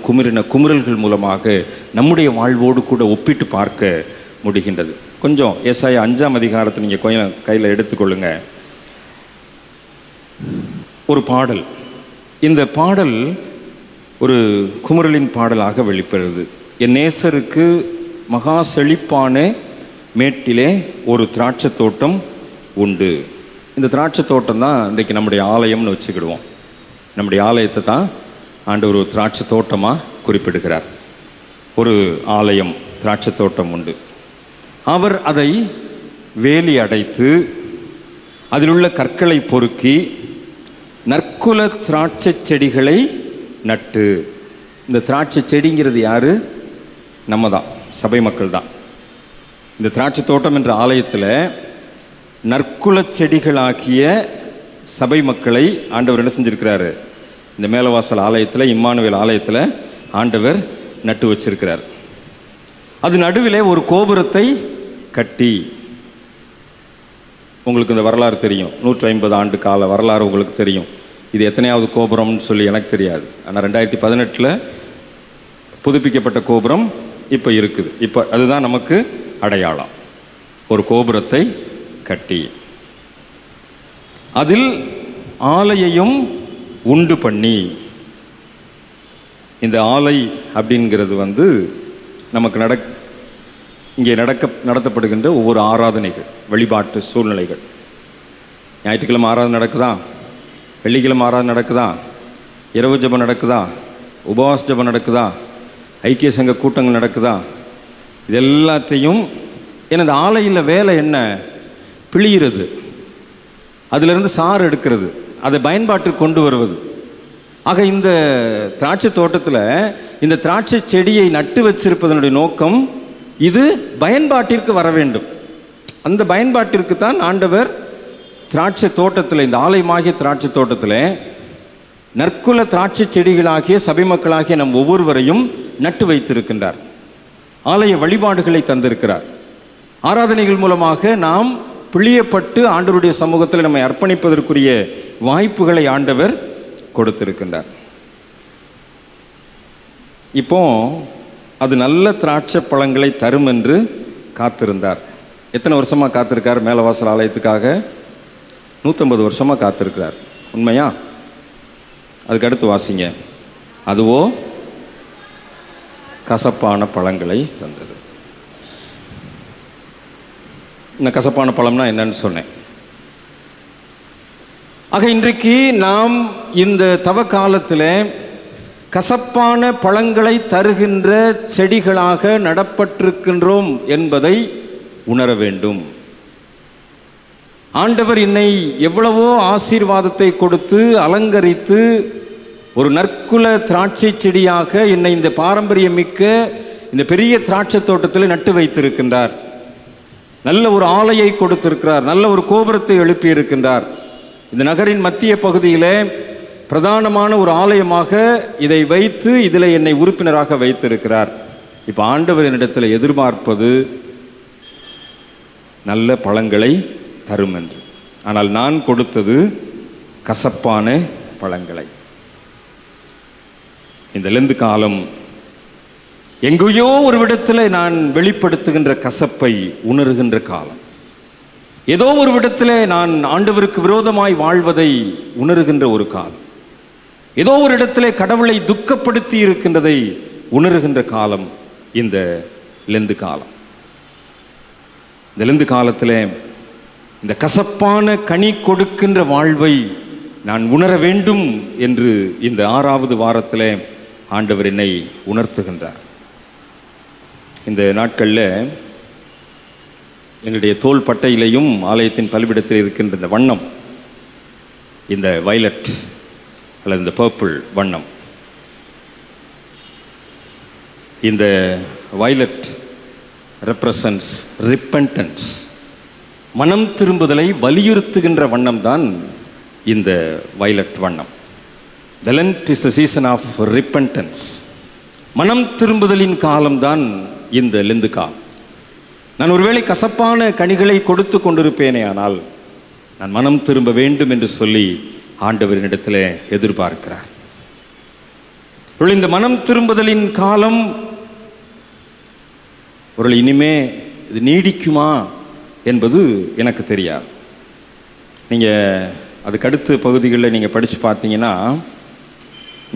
Speaker 1: குமுறல்கள் மூலமாக நம்முடைய வாழ்வோடு கூட ஒப்பிட்டு பார்க்க முடிகின்றது. கொஞ்சம் ஏசாயா 5ஆம் அதிகாரத்தை நீங்கள் கொஞ்சம் கையில் எடுத்துக்கொள்ளுங்க. ஒரு பாடல், இந்த பாடல் ஒரு குமுறலின் பாடலாக வெளிப்படுது. என் நேசருக்கு மகா செழிப்பான மேட்டிலே ஒரு திராட்சை தோட்டம் உண்டு. இந்த திராட்சை தோட்டம் தான் இன்றைக்கு நம்முடைய ஆலயம்னு வச்சுக்கிடுவோம். நம்முடைய ஆலயத்தை தான் ஆண்டவர் ஒரு திராட்சை தோட்டமாக குறிப்பிடுகிறார். ஒரு ஆலயம், திராட்சை தோட்டம் உண்டு. அவர் அதை வேலி அடைத்து அதில் உள்ள கற்களை பொறுக்கி நற்குல திராட்சை செடிகளை நட்டு. இந்த திராட்சை செடிங்கிறது யாரு? நம்ம தான், சபை மக்கள் தான். இந்த திராட்சை தோட்டம் என்ற ஆலயத்தில் நற்குல செடிகளாகிய சபை மக்களை ஆண்டவர் என்ன செஞ்சிருக்கிறாரு? இந்த மேலவாசல் ஆலயத்தில், இம்மானுவேல் ஆலயத்தில் ஆண்டவர் நட்டு வச்சிருக்கிறார். அது நடுவிலே ஒரு கோபுரத்தை கட்டி, உங்களுக்கு இந்த வரலாறு தெரியும், 150 ஆண்டு கால வரலாறு உங்களுக்கு தெரியும். இது எத்தனையாவது கோபுரம்னு சொல்லி எனக்கு தெரியாது. ஆனால் 2018 புதுப்பிக்கப்பட்ட கோபுரம் இப்போ இருக்குது. இப்போ அதுதான் நமக்கு அடையாளம். ஒரு கோபுரத்தை கட்டி அதில் ஆலையையும் உண்டு பண்ணி, இந்த ஆலை அப்படிங்கிறது நமக்கு இங்கே நடத்தப்படுகின்ற ஒவ்வொரு ஆராதனைகள், வழிபாட்டு சூழ்நிலைகள். ஞாயிற்றுக்கிழமை ஆராதனை நடக்குதா? வெள்ளிக்கிழமை ஆராதனை நடக்குதா? இரவு ஜெபம் நடக்குதா? உபவாச ஜெபம் நடக்குதா? ஐக்கிய சங்க கூட்டங்கள் நடக்குதா? இது எல்லாத்தையும் எனது ஆலையில் வேலை என்ன? பிழிகிறது, அதிலிருந்து சாறு எடுக்கிறது, அதை பயன்பாட்டுக்கு கொண்டு வருவது. ஆக இந்த திராட்சை தோட்டத்தில் இந்த திராட்சை செடியை நட்டு வச்சிருப்பதனுடைய நோக்கம் இது பயன்பாட்டிற்கு வர வேண்டும். அந்த பயன்பாட்டிற்கு தான் ஆண்டவர் திராட்சை தோட்டத்தில், இந்த ஆலயமாகிய திராட்சை தோட்டத்தில் நற்குல திராட்சை செடிகளாகிய சபை மக்களாகிய நம் ஒவ்வொருவரையும் நட்டு வைத்திருக்கின்றார். ஆலய வழிபாடுகளை தந்திருக்கிறார். ஆராதனைகள் மூலமாக நாம் பிழியப்பட்டு ஆண்டவருடைய சமூகத்தில் நம்மை அர்ப்பணிப்பதற்குரிய வாய்ப்புகளை ஆண்டவர் கொடுத்திருக்கின்றார். இப்போ அது நல்ல திராட்சை பழங்களை தரும் என்று காத்திருந்தார். எத்தனை வருஷமாக காத்திருக்கார்? மேலவாசல் ஆலயத்துக்காக 150 வருஷமாக காத்திருக்கிறார். உண்மையா? அதுக்கு அடுத்து வாசிங்க. அதுவோ கசப்பான பழங்களை தந்தது. இந்த கசப்பான பழம்னா என்னன்னு சொன்னேன். ஆக இன்றைக்கு நாம் இந்த தவ காலத்தில் கசப்பான பழங்களை தருகின்ற செடிகளாக நடப்பட்டிருக்கின்றோம் என்பதை உணர வேண்டும். ஆண்டவர் என்னை எவ்வளவோ ஆசீர்வாதத்தை கொடுத்து அலங்கரித்து ஒரு நற்குல திராட்சை செடியாக என்னை இந்த பாரம்பரியம் மிக்க இந்த பெரிய திராட்சை தோட்டத்தில் நட்டு வைத்திருக்கின்றார். நல்ல ஒரு ஆலையை கொடுத்திருக்கிறார். நல்ல ஒரு கோபுரத்தை எழுப்பி இருக்கின்றார். இந்த நகரின் மத்திய பகுதியிலே பிரதானமான ஒரு ஆலயமாக இதை வைத்து இதில் என்னை உறுப்பினராக வைத்திருக்கிறார். இப்போ ஆண்டவர் என்னிடத்தில் எதிர்பார்ப்பது நல்ல பழங்களை தரும் என்று. ஆனால் நான் கொடுத்தது கசப்பான பழங்களை. இந்த லெந்து காலம் எங்கேயோ ஒரு விடத்தில் நான் வெளிப்படுத்துகின்ற கசப்பை உணர்கின்ற காலம். ஏதோ ஒரு விடத்தில் நான் ஆண்டவருக்கு விரோதமாய் வாழ்வதை உணர்கின்ற ஒரு காலம். ஏதோ ஒரு இடத்திலே கடவுளை துக்கப்படுத்தி இருக்கின்றதை உணர்கின்ற காலம் இந்த லெந்து காலம். இந்த லெந்து காலத்தில் இந்த கசப்பான கனி கொடுக்கின்ற வாழ்வை நான் உணர வேண்டும் என்று இந்த 6வது வாரத்தில் ஆண்டவர் என்னை உணர்த்துகின்றார். இந்த நாட்களில் எங்களுடைய தோல் பட்டையிலையும் ஆலயத்தின் பலிபிடத்தில் இருக்கின்ற இந்த வண்ணம், இந்த வயலட் அல்லது இந்த பர்பிள் வண்ணம், இந்த வயலட் ரெப்ரசன்ட்ஸ் ரிப்பென்டன்ஸ், மனம் திரும்புதலை வலியுறுத்துகின்ற வண்ணம் தான் இந்த வயலட் வண்ணம். The Lent is the season of repentance. மனம் திரும்புதலின் காலம்தான் இந்த லெந்து காலம். நான் ஒருவேளை கசப்பான கனிகளை கொடுத்து கொண்டிருப்பேனே, ஆனால் நான் மனம் திரும்ப வேண்டும் என்று சொல்லி ஆண்டவரினிடத்தில் எதிர்பார்க்கிறார். இந்த மனம் திரும்புதலின் காலம் ஒரு இனிமே இது நீடிக்குமா என்பது எனக்கு தெரியாது. நீங்கள் அதுக்கடுத்து பகுதிகளில் நீங்கள் படித்து பார்த்தீங்கன்னா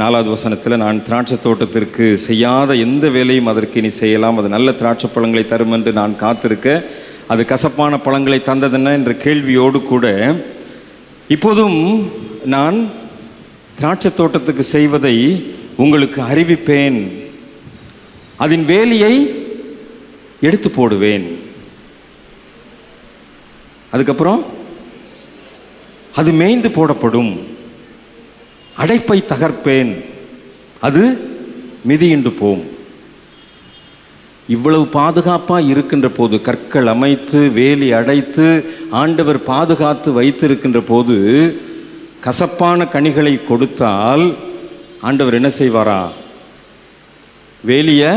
Speaker 1: 4வது வசனத்தில், நான் திராட்சை தோட்டத்திற்கு செய்யாத எந்த வேலையும் அதற்கு இனி செய்யலாம், அது நல்ல திராட்சை பழங்களை தரும் என்று நான் காத்திருக்க அது கசப்பான பழங்களை தந்ததென்ன என்ற கேள்வியோடு கூட இப்போதும் நான் திராட்சை தோட்டத்துக்கு செய்வதை உங்களுக்கு அறிவிப்பேன், அதன் வேலியை எடுத்து போடுவேன், அதுக்கப்புறம் அது மேய்ந்து போடப்படும், அடைப்பை தகர்ப்பேன், அது மிதியுண்டு போம். இவ்வளவு பாதுகாப்பாக இருக்கின்ற போது, கற்கள் அமைத்து வேலி அடைத்து ஆண்டவர் பாதுகாத்து வைத்திருக்கின்ற போது கசப்பான கனிகளை கொடுத்தால் ஆண்டவர் என்ன செய்வாரா? வேலியை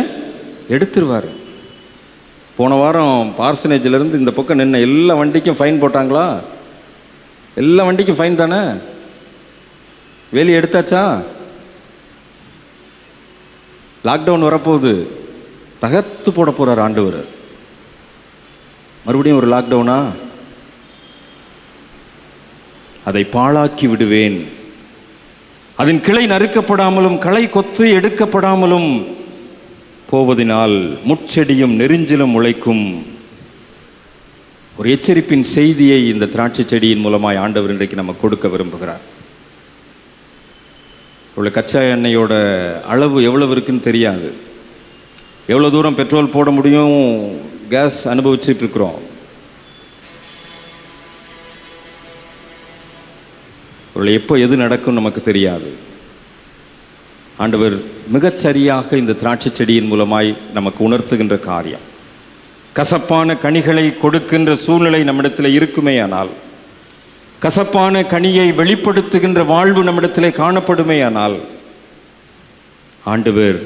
Speaker 1: எடுத்துருவார். போன வாரம் பார்சனேஜிலிருந்து இந்த பக்கம் நின்ன எல்லா வண்டிக்கும் ஃபைன் போட்டாங்களா? எல்லா வண்டிக்கும் ஃபைன் தானே? வேலி எடுத்தாச்சா? லாக்டவுன் வரப்போகுது, தகர்த்து போட போகிறார் ஆண்டவர். மறுபடியும் ஒரு லாக்டவுனா? அதை பாழாக்கி விடுவேன். அதன் கிளை நறுக்கப்படாமலும் களை கொத்து எடுக்கப்படாமலும் போவதினால் முட்செடியும் நெரிஞ்சிலும் முளைக்கும். ஒரு எச்சரிப்பின் செய்தியை இந்த திராட்சை செடியின் மூலமாய் ஆண்டவர் இன்றைக்கு நம்ம கொடுக்க விரும்புகிறார். உள்ள கச்சா எண்ணெயோட அளவு எவ்வளவு இருக்குன்னு தெரியாது. எவ்வளோ தூரம் பெட்ரோல் போட முடியும், கேஸ் அனுபவிச்சுட்டு இருக்கிறோம். உள்ள எப்போ எது நடக்கும் நமக்கு தெரியாது. ஆண்டவர் மிகச்சரியாக இந்த திராட்சை செடியின் மூலமாய் நமக்கு உணர்த்துகின்ற காரியம், கசப்பான கனிகளை கொடுக்கின்ற சூழ்நிலை நம்மிடத்தில் இருக்குமே ஆனால், கசப்பான கனியை வெளிப்படுத்துகின்ற வாழ்வு நம்மிடத்திலே காணப்படுமே ஆனால், ஆண்டவர்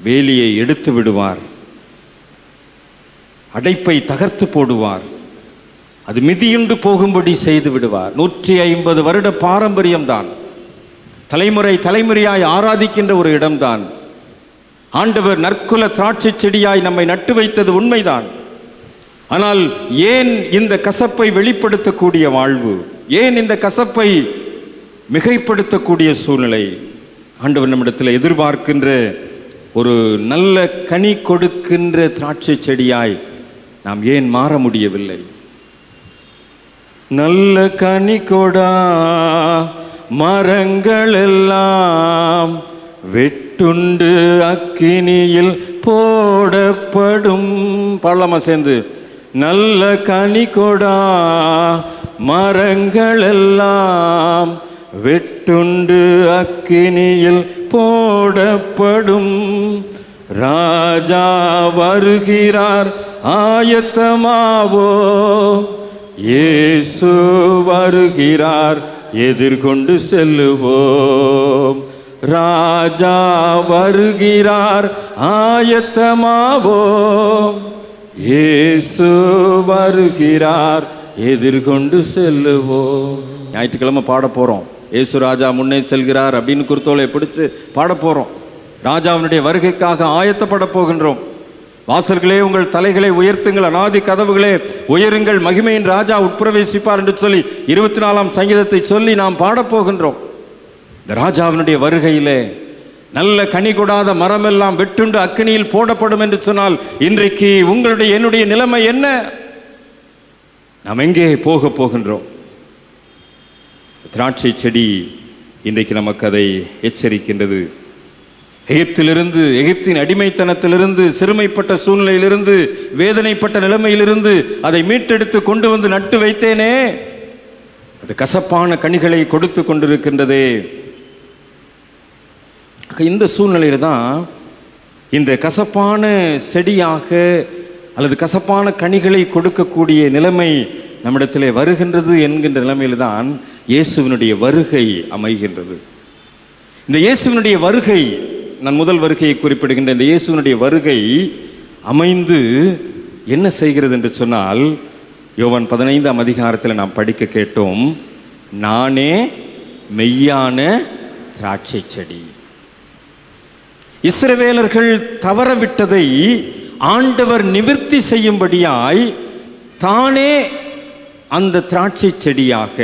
Speaker 1: வேலியை எடுத்து விடுவார், அடைப்பை தகர்த்து போடுவார், அது மிதியுண்டு போகும்படி செய்து விடுவார். 150 வருட பாரம்பரியம்தான், தலைமுறை தலைமுறையாய் ஆராதிக்கின்ற ஒரு இடம்தான். ஆண்டவர் நற்குல திராட்சை செடியாய் நம்மை நட்டு வைத்தது உண்மைதான். ஆனால் ஏன் இந்த கசப்பை வெளிப்படுத்தக்கூடிய வாழ்வு, ஏன் இந்த கசப்பை மிகைப்படுத்தக்கூடிய சூழ்நிலை? ஆண்டவர் நம்மிடத்தில் எதிர்பார்க்கின்ற ஒரு நல்ல கனி கொடுக்கின்ற திராட்சை செடியாய் நாம் ஏன் மாற முடியவில்லை? நல்ல கனி கொடா மரங்கள் எல்லாம் வெட்டுண்டு அக்கினியில் போடப்படும். பாடலாமா சேர்ந்து? நல்ல கனி கொடா மரங்கள் எல்லாம் வெட்டுண்டு அக்கினியில் போடப்படும். ராஜா வருகிறார் ஆயத்தமாவோ, இயேசு வருகிறார் எதிர்கொண்டு செல்லுவோம். ராஜா வருகிறார் ஆயத்தமாவோம், இயேசு வருகிறார் எதிர்கொண்டு செல்லுவோம். ஞாயிற்றுக்கிழமை பாட போறோம். இயேசு ராஜா முன்னே செல்கிறார் அப்படின்னு குருத்தோலை பிடிச்சு பாட போறோம். ராஜாவினுடைய வருகைக்காக ஆயத்தப்பட போகின்றோம். வாசல்களே உங்கள் தலைகளை உயர்த்துங்கள், அநாதி கதவுகளே உயருங்கள், மகிமையின் ராஜா உட்பிரவேசிப்பார் என்று சொல்லி 24ஆம் சங்கீதத்தை சொல்லி நாம் பாடப்போகின்றோம். இந்த ராஜாவினுடைய வருகையிலே நல்ல கனி கொடாத மரமெல்லாம் வெட்டுண்டு அக்கினியில் போடப்படும் என்று சொன்னால் இன்றைக்கு உங்களுடைய என்னுடைய நிலைமை என்ன? நாம் எங்கே போக போகின்றோம்? திராட்சை செடி இன்றைக்கு நமக்கு அதை எச்சரிக்கின்றது. எகிப்திலிருந்து, எகிப்தின் அடிமைத்தனத்திலிருந்து, சிறுமைப்பட்ட சூழ்நிலையிலிருந்து, வேதனைப்பட்ட நிலைமையிலிருந்து அதை மீட்டெடுத்து கொண்டு வந்து நட்டு வைத்தேனே, அது கசப்பான கனிகளை கொடுத்து கொண்டிருக்கின்றதே. இந்த சூழ்நிலையில தான் இந்த கசப்பான செடியாக அல்லது கசப்பான கனிகளை கொடுக்கக்கூடிய நிலைமை நம்மிடத்திலே வருகின்றது என்கின்ற நிலைமையில் தான் இயேசுவினுடைய வருகை அமைகின்றது. இந்த இயேசுவினுடைய வருகை, நான் முதல் வருகையை குறிப்பிடுகின்ற இந்த இயேசுவினுடைய வருகை அமைந்து என்ன செய்கிறது என்று சொன்னால், யோவான் 15ஆம் அதிகாரத்தில் நாம் படிக்க கேட்டோம், நானே மெய்யான திராட்சை செடி. இஸ்ரவேலர்கள் தவறவிட்டதை ஆண்டவர் நிவர்த்தி செய்யும்படியாய் தானே அந்த திராட்சை செடியாக,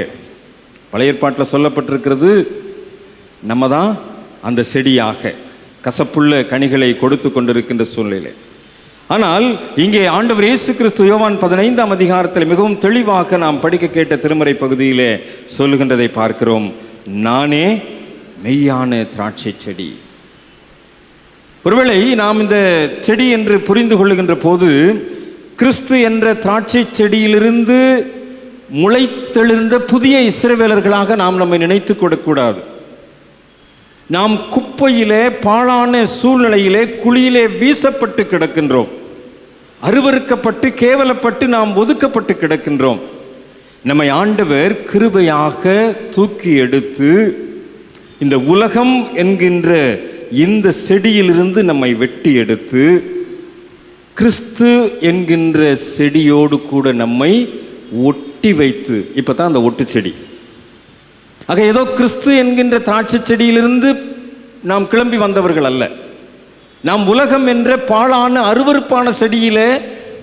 Speaker 1: பழைய ஏற்பாட்டில் சொல்லப்பட்டிருக்கிறது, நம்ம தான் அந்த செடியாக கசப்புள்ள கனிகளை கொடுத்து கொண்டிருக்கின்ற சூழ்நிலை. ஆனால் இங்கே ஆண்டவர் இயேசு கிறிஸ்து யோவான் 15ஆம் அதிகாரத்தில் மிகவும் தெளிவாக நாம் படிக்க கேட்ட திருமறை பகுதியிலே சொல்லுகின்றதை பார்க்கிறோம், நானே மெய்யான திராட்சை செடி. ஒருவேளை நாம் இந்த செடி என்று புரிந்து கொள்ளுகின்ற போது கிறிஸ்து என்ற திராட்சை செடியிலிருந்து முளைத்தெழுந்த புதிய இஸ்ரவேலர்களாக நாம் நம்மை நினைத்து கொள்ளக்கூடாது. நாம் குப்பையிலே, பாழான சூழ்நிலையிலே, குழியிலே வீசப்பட்டு கிடக்கின்றோம். அருவருக்கப்பட்டு கேவலப்பட்டு நாம் ஒதுக்கப்பட்டு கிடக்கின்றோம். நம்மை ஆண்டவர் கிருபையாக தூக்கி எடுத்து இந்த உலகம் என்கின்ற இந்த செடியிலிருந்து நம்மை வெட்டி எடுத்து கிறிஸ்து என்கின்ற செடியோடு கூட நம்மை ஒட்டி வைத்து, இப்பதான் அந்த ஒட்டு செடி. ஆக ஏதோ கிறிஸ்து என்கின்ற திராட்சை செடியிலிருந்து நாம் கிளம்பி வந்தவர்கள் அல்ல. நாம் உலகம் என்ற பாழான அருவருப்பான செடியிலே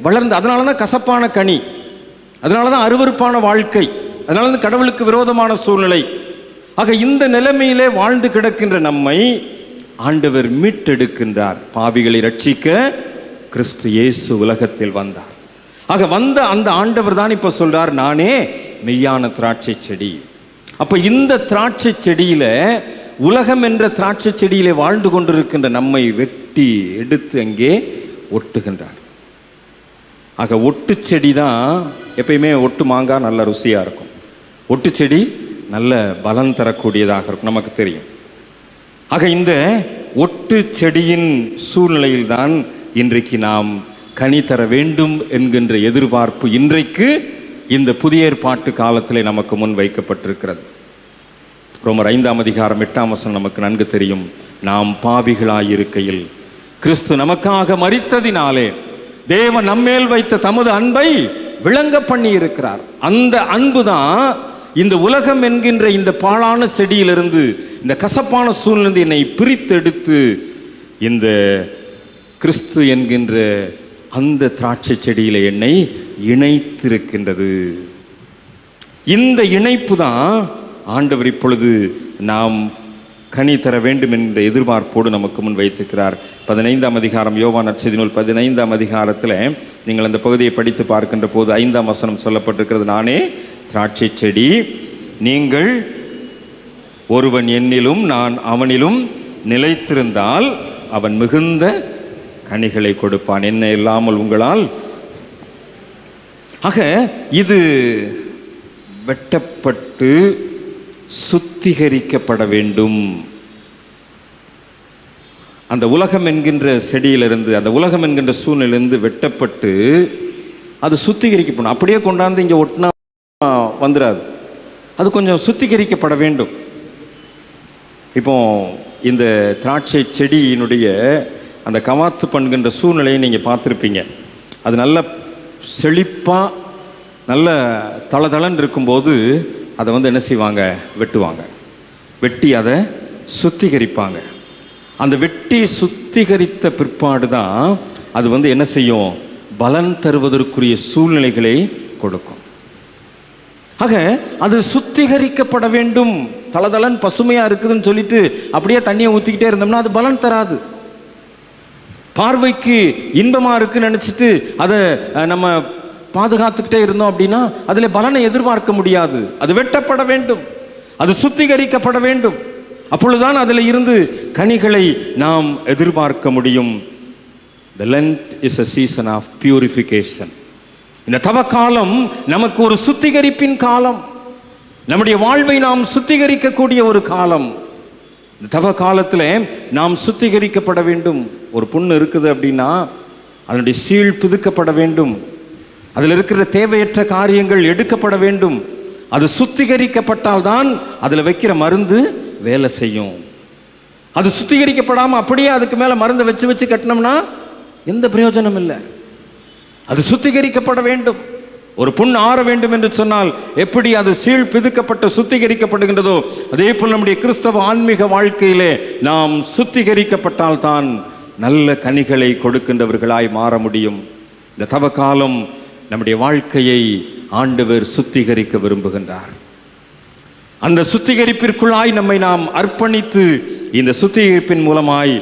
Speaker 1: வளர்ந்து, அதனால தான் கசப்பான கனி, அதனால தான் அருவருப்பான வாழ்க்கை, அதனால தான் கடவுளுக்கு விரோதமான சூழ்நிலை. ஆக இந்த நிலைமையிலே வாழ்ந்து கிடக்கின்ற நம்மை ஆண்டவர் மீட்டெடுக்கின்றார். பாவிகளை ரட்சிக்க கிறிஸ்து இயேசு உலகத்தில் வந்தார். ஆக வந்த அந்த ஆண்டவர் தான் இப்ப சொல்றார், நானே மெய்யான திராட்சை செடி. அப்ப இந்த திராட்சை செடியில, உலகம் என்ற திராட்சை செடியிலே வாழ்ந்து கொண்டிருக்கின்ற நம்மை வெட்டி எடுத்து அங்கே ஒட்டுகின்றார். ஆக ஒட்டு செடி தான் எப்பயுமே, ஒட்டு மாங்காய் நல்ல ருசியா இருக்கும், ஒட்டு செடி நல்ல பலம் தரக்கூடியதாக இருக்கும், நமக்கு தெரியும். ஆக இந்த ஒட்டு செடியின் சூழ்நிலையில்தான் இன்றைக்கு நாம் கனி தர வேண்டும் என்கின்ற எதிர்பார்ப்பு இன்றைக்கு இந்த புதிய ஏற்பாட்டு காலத்திலே நமக்கு முன் வைக்கப்பட்டிருக்கிறது. ரோமர் 5ஆம் அதிகாரம் 8ஆம் வசனம் நமக்கு நன்கு தெரியும், நாம் பாவிகளாயிருக்கையில் கிறிஸ்து நமக்காக மரித்ததினாலே தேவன் நம்மேல் வைத்த தமது அன்பை விளங்க பண்ணி இருக்கிறார். அந்த அன்பு தான் இந்த உலகம் என்கின்ற இந்த பாழான செடியிலிருந்து, இந்த கசப்பான சூழ்நிலை என்னை பிரித்தெடுத்து இந்த கிறிஸ்து என்கின்ற அந்த திராட்சை செடியில என்னை இணைத்திருக்கின்றது. இந்த இணைப்பு தான் ஆண்டவர் இப்பொழுது நாம் கனி தர வேண்டும் என்ற எதிர்பார்ப்போடு நமக்கு முன் வைத்திருக்கிறார். 15ஆம் அதிகாரம், யோவான் நற்செய்தி நூல் 15ஆம் அதிகாரத்தில் நீங்கள் அந்த பகுதியை படித்து பார்க்கின்ற போது 5ஆம் வசனம் சொல்லப்பட்டிருக்கிறது. நானே திராட்சை செடி, நீங்கள் ஒருவன் என்னிலும் நான் அவனிலும் நிலைத்திருந்தால் அவன் மிகுந்த கனிகளை கொடுப்பான், என்ன இல்லாமல் உங்களால். ஆக இது வெட்டப்பட்டு சுத்திகரிக்கப்பட வேண்டும். அந்த உலகம் என்கின்ற செடியிலிருந்து, அந்த உலகம் என்கின்ற சூழ்நிலையிலிருந்து வெட்டப்பட்டு அது சுத்திகரிக்கப்படும். அப்படியே கொண்டாந்து இங்கே ஒட்டினா வந்துடாது, அது கொஞ்சம் சுத்திகரிக்கப்பட வேண்டும். இப்போ இந்த திராட்சை செடியினுடைய அந்த கவாத்து பண்ணுகின்ற சூழ்நிலையை நீங்கள் பார்த்துருப்பீங்க. அது நல்ல செழிப்பாக நல்ல தளதளன்னு இருக்கும்போது அதை என்ன செய்வாங்க, வெட்டுவாங்க. வெட்டி அதை சுத்திகரிப்பாங்க. அந்த வெட்டி சுத்திகரித்த பிற்பாடு தான் அது என்ன செய்யும், பலன் தருவதற்குரிய சூழ்நிலைகளை கொடுக்கும். ஆக அது சுத்திகரிக்கப்பட வேண்டும். தளதளன் பசுமையாக இருக்குதுன்னு சொல்லிட்டு அப்படியே தண்ணியை ஊற்றிக்கிட்டே இருந்தோம்னா அது பலன் தராது. பார்வைக்கு இன்பமாக இருக்குன்னு நினச்சிட்டு அதை நம்ம பாதுகாத்துக்கிட்டே இருந்தோம் அப்படின்னா அதில் பலனை எதிர்பார்க்க முடியாது. அது வெட்டப்பட வேண்டும், அது சுத்திகரிக்கப்பட வேண்டும். அப்பொழுதுதான் அதில் இருந்து கனிகளை நாம் எதிர்பார்க்க முடியும். The Lent is a season of purification. இந்த தவக்காலம் நமக்கு ஒரு சுத்திகரிப்பின் காலம். நம்முடைய வாழ்வை நாம் சுத்திகரிக்கக்கூடிய ஒரு காலம். இந்த தவ காலத்தில் நாம் சுத்திகரிக்கப்பட வேண்டும். ஒரு புண்ணு இருக்குது அப்படின்னா அதனுடைய சீழ் பிதுக்கப்பட வேண்டும். அதில் இருக்கிற தேவையற்ற காரியங்கள் எடுக்கப்பட வேண்டும். அது சுத்திகரிக்கப்பட்டால் தான் அதில் வைக்கிற மருந்து வேலை செய்யும். அது சுத்திகரிக்கப்படாமல் அப்படியே அதுக்கு மேலே மருந்தை வச்சு வச்சு கட்டினோம்னா எந்த பிரயோஜனம் இல்லை. அது சுத்திகரிக்கப்பட வேண்டும். ஒரு புண் ஆற வேண்டும் என்று சொன்னால் எப்படி அது சீழ் பிதுக்கப்பட்டு சுத்திகரிக்கப்படுகின்றதோ அதே போல் நம்முடைய கிறிஸ்தவ ஆன்மீக வாழ்க்கையிலே நாம் சுத்திகரிக்கப்பட்டால் தான் நல்ல கனிகளை கொடுக்கின்றவர்களாய் மாற முடியும். இந்த தவ காலம் நம்முடைய வாழ்க்கையை ஆண்டவர் சுத்திகரிக்க விரும்புகின்றார். அந்த சுத்திகரிப்பிற்குள்ளாய் நம்மை நாம் அர்ப்பணித்து இந்த சுத்திகரிப்பின் மூலமாய்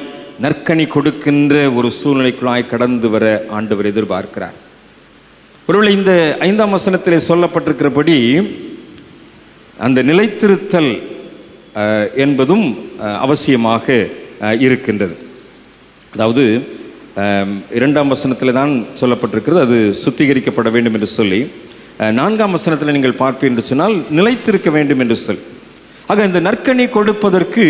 Speaker 1: நற்கனி கொடுக்கின்ற ஒரு சூழ்நிலைக்குள்ளாய் கடந்து வர ஆண்டவர் எதிர்பார்க்கிறார். ஒருவேளை இந்த 5ஆம் வசனத்திலே சொல்லப்பட்டிருக்கிறபடி அந்த நிலைத்திருத்தல் என்பதும் அவசியமாக இருக்கின்றது. அதாவது 2ஆம் வசனத்தில் தான் சொல்லப்பட்டிருக்கிறது அது சுத்திகரிக்கப்பட வேண்டும் என்று சொல்லி, 4ஆம் வசனத்தில் நீங்கள் பார்ப்பீர்கள் என்று சொன்னால் நிலைத்திருக்க வேண்டும் என்று சொல்லி. ஆக இந்த நற்கனி கொடுப்பதற்கு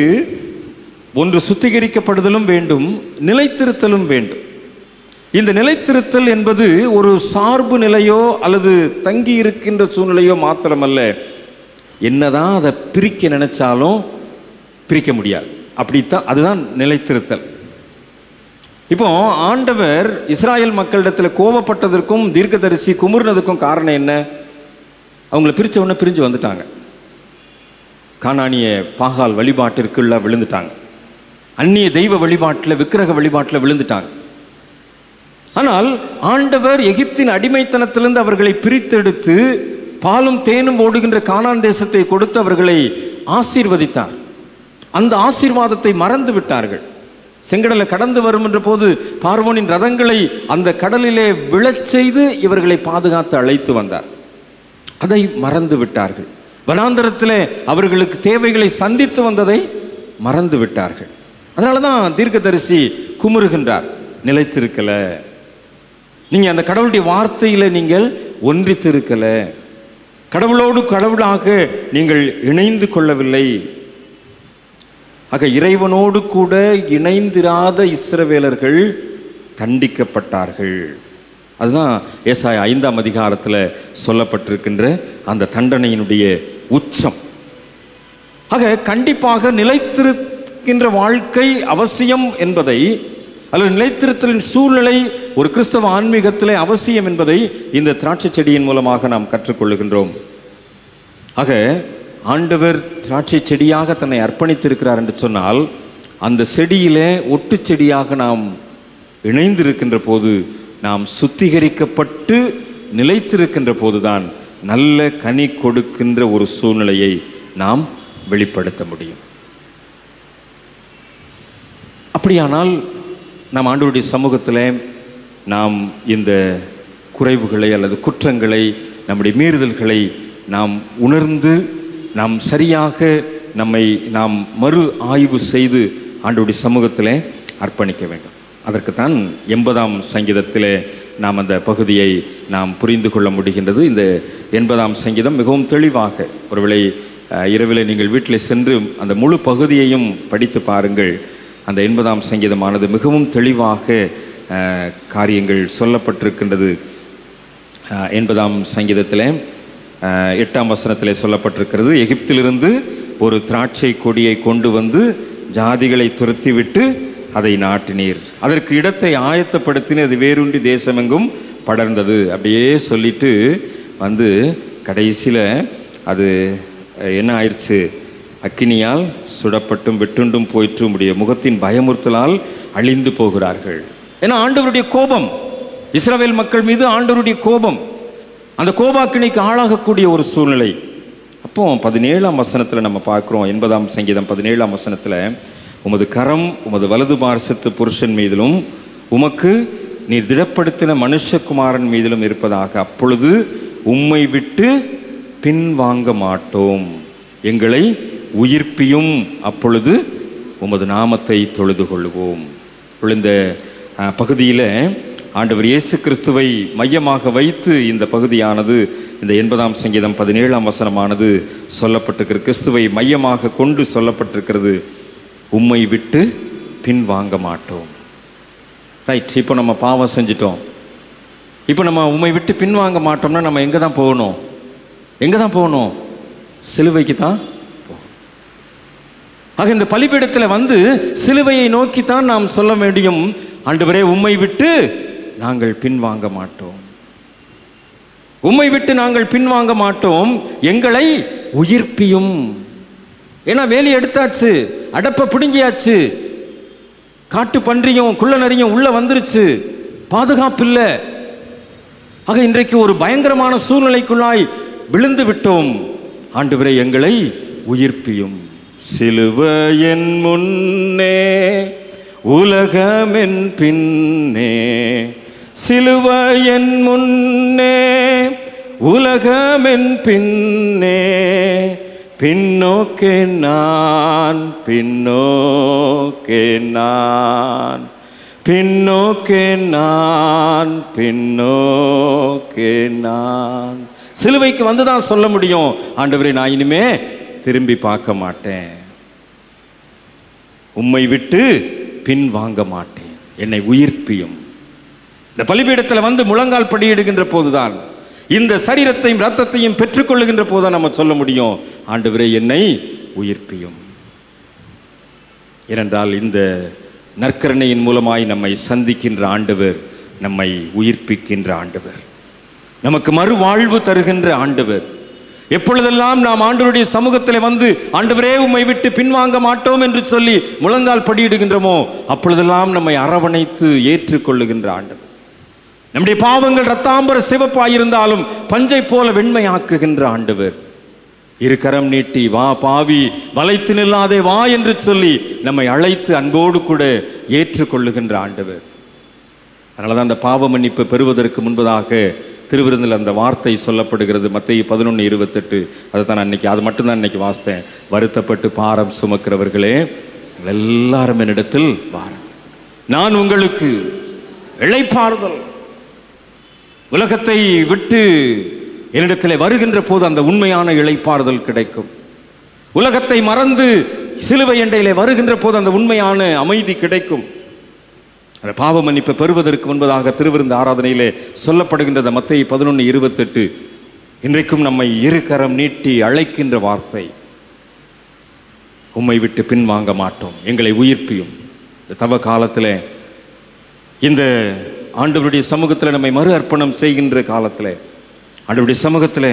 Speaker 1: ஒன்று சுத்திகரிக்கப்படுதலும் வேண்டும், நிலைத்திருத்தலும் வேண்டும். இந்த நிலைத்திருத்தல் என்பது ஒரு சார்பு நிலையோ அல்லது தங்கி இருக்கின்ற சூழ்நிலையோ மாத்திரமல்ல. என்னதான் அதை பிரிக்க நினைச்சாலும் பிரிக்க முடியாது. அப்படித்தான், அதுதான் நிலைத்திருத்தல். இப்போ ஆண்டவர் இஸ்ராயல் மக்களிடத்தில் கோபப்பட்டதற்கும் தீர்க்கதரிசி குமுறினதுக்கும் காரணம் என்ன? அவங்கள பிரிச்ச உடனே பிரிஞ்சு வந்துட்டாங்க. கானானிய பாகால் வழிபாட்டிற்குள்ள விழுந்துட்டாங்க. அந்நிய தெய்வ வழிபாட்டில், விக்கிரக வழிபாட்டில் விழுந்துட்டாங்க. ஆனால் ஆண்டவர் எகிப்தின் அடிமைத்தனத்திலிருந்து அவர்களை பிரித்தெடுத்து பாலும் தேனும் ஓடுகின்ற கானான் தேசத்தை கொடுத்து அவர்களை ஆசீர்வதித்தார். அந்த ஆசீர்வாதத்தை மறந்து விட்டார்கள். செங்கடலை கடந்து வரும் என்ற போது பார்வோனின் ரதங்களை அந்த கடலிலே விழச் செய்து இவர்களை பாதுகாத்து அழைத்து வந்தார். அதை மறந்து விட்டார்கள். வனாந்தரத்திலே அவர்களுக்கு தேவைகளை சந்தித்து வந்ததை மறந்து விட்டார்கள். அதனால தான் தீர்க்கதரிசி குமுறுகின்றார், நிலைத்திருக்கல, நீங்க அந்த கடவுளுடைய வார்த்தையில நீங்கள் ஒன்றித்திருக்கல, கடவுளோடு கடவுளாக நீங்கள் இணைந்து கொள்ளவில்லை. ஆக இறைவனோடு கூட இணைந்திராத இஸ்ரவேலர்கள் தண்டிக்கப்பட்டார்கள். அதுதான் ஏசாயா 5ஆம் அதிகாரத்தில் சொல்லப்பட்டிருக்கின்ற அந்த தண்டனையினுடைய உச்சம். ஆக கண்டிப்பாக நிலைத்திருக்கின்ற வாழ்க்கை அவசியம் என்பதை, அல்லது நிலைத்திருத்தலின் சூழ்நிலை ஒரு கிறிஸ்தவ ஆன்மீகத்திலே அவசியம் என்பதை இந்த திராட்சை செடியின் மூலமாக நாம் கற்றுக்கொள்ளுகின்றோம். ஆக ஆண்டவர் திராட்சை செடியாக தன்னை அர்ப்பணித்திருக்கிறார் என்று சொன்னால் அந்த செடியிலே ஒட்டு செடியாக நாம் இணைந்திருக்கின்ற போது, நாம் சுத்திகரிக்கப்பட்டு நிலைத்திருக்கின்ற போதுதான் நல்ல கனி கொடுக்கின்ற ஒரு சூழ்நிலையை நாம் வெளிப்படுத்த முடியும். அப்படியானால் நாம் ஆண்டவருடைய சமூகத்தில் நாம் இந்த குறைவுகளை அல்லது குற்றங்களை, நம்முடைய மீறுதல்களை நாம் உணர்ந்து நாம் சரியாக நம்மை நாம் மறு ஆய்வு செய்து ஆண்டவருடைய சமூகத்தில் அர்ப்பணிக்க வேண்டும். அதற்குத்தான் 80ஆம் சங்கீதத்திலே நாம் அந்த பகுதியை நாம் புரிந்து கொள்ள முடிகின்றது. இந்த 80ஆம் சங்கீதம் மிகவும் தெளிவாக, ஒருவேளை இரவில் நீங்கள் வீட்டில் சென்று அந்த முழு பகுதியையும் படித்து பாருங்கள். அந்த 80ஆம் சங்கீதமானது மிகவும் தெளிவாக காரியங்கள் சொல்லப்பட்டிருக்கின்றது. 80ஆம் சங்கீதத்தில் 8ஆம் வசனத்தில் சொல்லப்பட்டிருக்கிறது, எகிப்திலிருந்து ஒரு திராட்சை கொடியை கொண்டு வந்து ஜாதிகளை துரத்திவிட்டு அதை நாட்டினீர், அதற்கு இடத்தை ஆயத்தப்படுத்தின, அது வேரூன்றி தேசமெங்கும் படர்ந்தது. அப்படியே சொல்லிட்டு வந்து கடைசியில் அது என்ன ஆயிடுச்சு, அக்கினியால் சுடப்பட்டும் வெட்டுண்டும் போயிற்று, உடைய முகத்தின் பயமுறுத்தலால் அழிந்து போகிறார்கள். ஏன்னா ஆண்டவருடைய கோபம், இஸ்ரவேல் மக்கள் மீது ஆண்டவருடைய கோபம், அந்த கோபாக்கினிக்கு ஆளாகக்கூடிய ஒரு சூழ்நிலை. அப்போ 17ஆம் வசனத்தில் நம்ம பார்க்குறோம், 80ஆம் சங்கீதம் 17ஆம் வசனத்தில், உமது கரம் உமது வலது பார்சத்து புருஷன் மீதிலும் உமக்கு நீ திடப்படுத்தின மனுஷகுமாரன் மீதிலும் இருப்பதாக, அப்பொழுது உம்மை விட்டு பின்வாங்க மாட்டோம், எங்களை உயிர்ப்பியும், அப்பொழுது உமது நாமத்தை தொழுது கொள்வோம். இந்த பகுதியில் ஆண்டவர் இயேசு கிறிஸ்துவை மையமாக வைத்து இந்த பகுதியானது, இந்த 80ஆம் சங்கீதம் 17ஆம் வசனமானது சொல்லப்பட்டிருக்கிறது. கிறிஸ்துவை மையமாக கொண்டு சொல்லப்பட்டிருக்கிறது. உம்மை விட்டு பின்வாங்க மாட்டோம். ரைட், இப்போ நம்ம பாவம் செஞ்சிட்டோம். இப்போ நம்ம உம்மை விட்டு பின்வாங்க மாட்டோம்னா நம்ம எங்கே தான் போகணும்? எங்கே தான் போகணும்? சிலுவைக்கு தான் போகணும். ஆக இந்த பலிபீடத்தில் வந்து சிலுவையை நோக்கித்தான் நாம் சொல்ல முடியும், ஆண்டவரே உம்மை விட்டு நாங்கள் பின்வாங்க மாட்டோம், உம்மை விட்டு நாங்கள் பின்வாங்க மாட்டோம், எங்களை உயிர்ப்பியும். ஏன்னா வேலி எடுத்தாச்சு, அடப்பை பிடுங்கியாச்சு, காட்டு பன்றியும் குள்ள நரியும் உள்ள வந்துருச்சு, பாதுகாப்பு இல்லை. ஆக இன்றைக்கு ஒரு பயங்கரமான சூழ்நிலைக்குள்ளாய் விழுந்து விட்டோம். ஆண்டவரே எங்களை உயிர்ப்பியும். சிலுவையின் முன்னே உலகமென் பின்னே, சிலுவையின் முன்னே உலகமென் பின்னே, பின்னோக்கே நான், பின்னோக்கே நான், பின்னோக்கே நான், பின்னோக்கே நான். சிலுவைக்கு வந்து தான் சொல்ல முடியும், ஆண்டவரே நான் இனிமே திரும்பி பார்க்க மாட்டேன், உம்மை விட்டு பின் வாங்க மாட்டேன், என்னை உயிர்ப்பியும். இந்த பலிபீடத்தில் வந்து முழங்கால் படியிடுகின்ற போதுதான், இந்த சரீரத்தையும் இரத்தத்தையும் பெற்றுக்கொள்ளுகின்ற போதுதான் நம்ம சொல்ல முடியும், ஆண்டவரே என்னை உயிர்ப்பியும். ஏனென்றால் இந்த நற்கருணையின் மூலமாய் நம்மை சந்திக்கின்ற ஆண்டவர், நம்மை உயிர்ப்பிக்கின்ற ஆண்டவர், நமக்கு மறுவாழ்வு தருகின்ற ஆண்டவர். எப்பொழுதெல்லாம் நாம் ஆண்டவருடைய சமூகத்தில் வந்து ஆண்டவரே உம்மை விட்டு பின்வாங்க மாட்டோம் என்று சொல்லி முழங்கால் படியிடுகின்றோமோ, அப்பொழுதெல்லாம் நம்மை அரவணைத்து ஏற்றுக்கொள்ளுகின்ற ஆண்டவர். நம்முடைய பாவங்கள் இரத்தாம்பர சிவப்பாயிருந்தாலும் பஞ்சை போல வெண்மையாக்குகின்ற ஆண்டவர். இரு கரம் நீட்டி வா பாவி வளைத்து நில்லாதே வா என்று சொல்லி நம்மை அழைத்து அன்போடு கூட ஏற்றுக்கொள்ளுகின்ற ஆண்டவர். அதனாலதான் அந்த பாவ மன்னிப்பு பெறுவதற்கு முன்பதாக திருவிருந்தில் அந்த வார்த்தை சொல்லப்படுகிறது. மத்தேயு 11:28. அதுதான் அன்னைக்கு, அது மட்டும்தான் இன்னைக்கு வாசித்தேன். வருத்தப்பட்டு பாரம் சுமக்கிறவர்களே எல்லாரும் என்னிடத்தில் வாருங்கள், நான் உங்களுக்கு இளைப்பாறுதல். உலகத்தை விட்டு என்னிடத்தில் வருகின்ற போது அந்த உண்மையான இளைப்பாறுதல் கிடைக்கும். உலகத்தை மறந்து சிலுவை எண்டையிலே வருகின்ற போது அந்த உண்மையான அமைதி கிடைக்கும். அந்த பாவ மன்னிப்பை பெறுவதற்கு முன்பதாக திருவிருந்து ஆராதனையிலே சொல்லப்படுகின்ற மத்தேயு 11:28 இன்றைக்கும் நம்மை இரு கரம் நீட்டி அழைக்கின்ற வார்த்தை, உம்மை விட்டு பின்வாங்க மாட்டோம், எங்களை உயிர்ப்பியும். இந்த தவ காலத்தில், இந்த ஆண்டவருடைய சமூகத்தில் நம்மை மறு அர்ப்பணம் செய்கின்ற காலத்தில், ஆண்டவருடைய சமூகத்தில்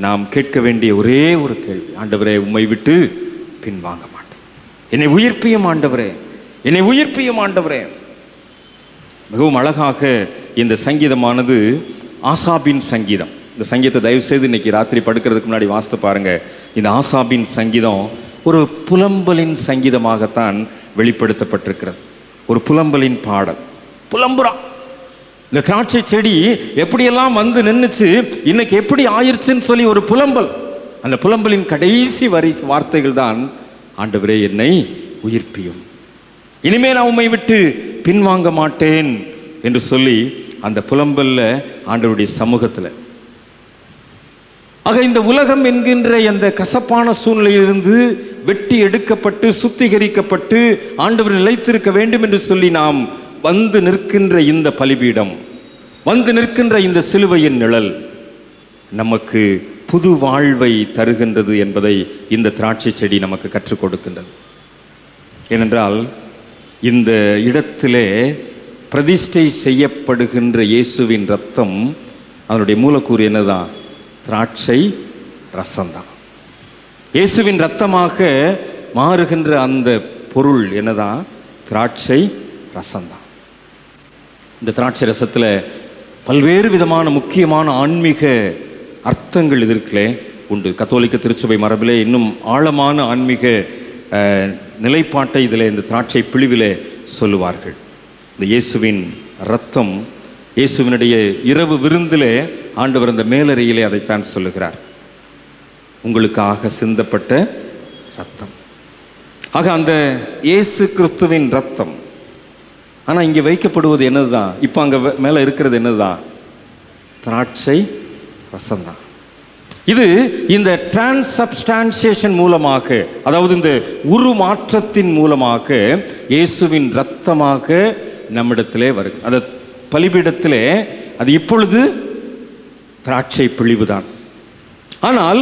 Speaker 1: நாம் கேட்க வேண்டிய ஒரே ஒரு கேள்வி, ஆண்டவரே உம்மை விட்டு பின்வாங்க மாட்டேன், என்னை உயிர்ப்பியும் ஆண்டவரே, என்னை உயிர்ப்பியும் ஆண்டவரே. மிகவும் அழகாக இந்த சங்கீதமானது ஆசாபின் சங்கீதம். இந்த சங்கீதத்தை தயவு செய்து இன்னைக்கு ராத்திரி படுக்கிறதுக்கு முன்னாடி வாசித்து பாருங்க. இந்த ஆசாபின் சங்கீதம் ஒரு புலம்பலின் சங்கீதமாகத்தான் வெளிப்படுத்தப்பட்டிருக்கிறது. ஒரு புலம்பலின் பாடல். புலம்புறான், இந்த திராட்சை செடி எப்படியெல்லாம் வந்து நின்றுச்சு, இன்னைக்கு எப்படி ஆயிடுச்சுன்னு சொல்லி ஒரு புலம்பல். அந்த புலம்பலின் கடைசி வார்த்தைகள் தான், ஆண்டவரே என்னை உயிர்ப்பியும், இனிமே நான் உம்மை விட்டு பின்வாங்க மாட்டேன் என்று சொல்லி அந்த புலம்பல்ல ஆண்டவருடைய சமூகத்தில். ஆக இந்த உலகம் என்கின்ற அந்த கசப்பான சூழ்நிலையிலிருந்து வெட்டி எடுக்கப்பட்டு சுத்திகரிக்கப்பட்டு ஆண்டவர் நிலைத்திருக்க வேண்டும் என்று சொல்லி நாம் வந்து நிற்கின்ற இந்த பலிபீடம், வந்து நிற்கின்ற இந்த சிலுவையின் நிழல் நமக்கு புது வாழ்வை தருகின்றது என்பதை இந்த திராட்சை செடி நமக்கு கற்றுக் கொடுக்கின்றது. ஏனென்றால் இந்த இடத்திலே பிரதிஷ்டை செய்யப்படுகின்ற இயேசுவின் ரத்தம், அதனுடைய மூலக்கூறு என்னதான்? திராட்சை ரசம்தான். இயேசுவின் ரத்தமாக மாறுகின்ற அந்த பொருள் என்னதான்? திராட்சை ரசம்தான். இந்த திராட்சை ரசத்தில் பல்வேறு விதமான முக்கியமான ஆன்மீக அர்த்தங்கள் இதற்குள்ளே உண்டு. கத்தோலிக்க திருச்சபை மரபிலே இன்னும் ஆழமான ஆன்மீக நிலைப்பாட்டை இதில் இந்த திராட்சை பிழிவிலே சொல்லுவார்கள். இந்த இயேசுவின் ரத்தம், இயேசுவினுடைய இரவு விருந்திலே ஆண்டவர் அந்த மேலறையிலே அதைத்தான் சொல்லுகிறார், உங்களுக்காக சிந்தப்பட்ட ரத்தம். ஆக அந்த இயேசு கிறிஸ்துவின் ரத்தம். ஆனால் இங்கே வைக்கப்படுவது என்னதுதான்? இப்போ அங்கே மேலே இருக்கிறது என்னதுதான்? திராட்சை ரசம்தான். இது இந்த டிரான்ஸ்சப்ஸ்டான்சியேஷன் மூலமாக, அதாவது இந்த உருமாற்றத்தின் மூலமாக இயேசுவின் இரத்தமாக நம்மிடத்திலே வருது. அந்த பலிபீடத்திலே அது இப்பொழுது திராட்சை பிழிவுதான். ஆனால்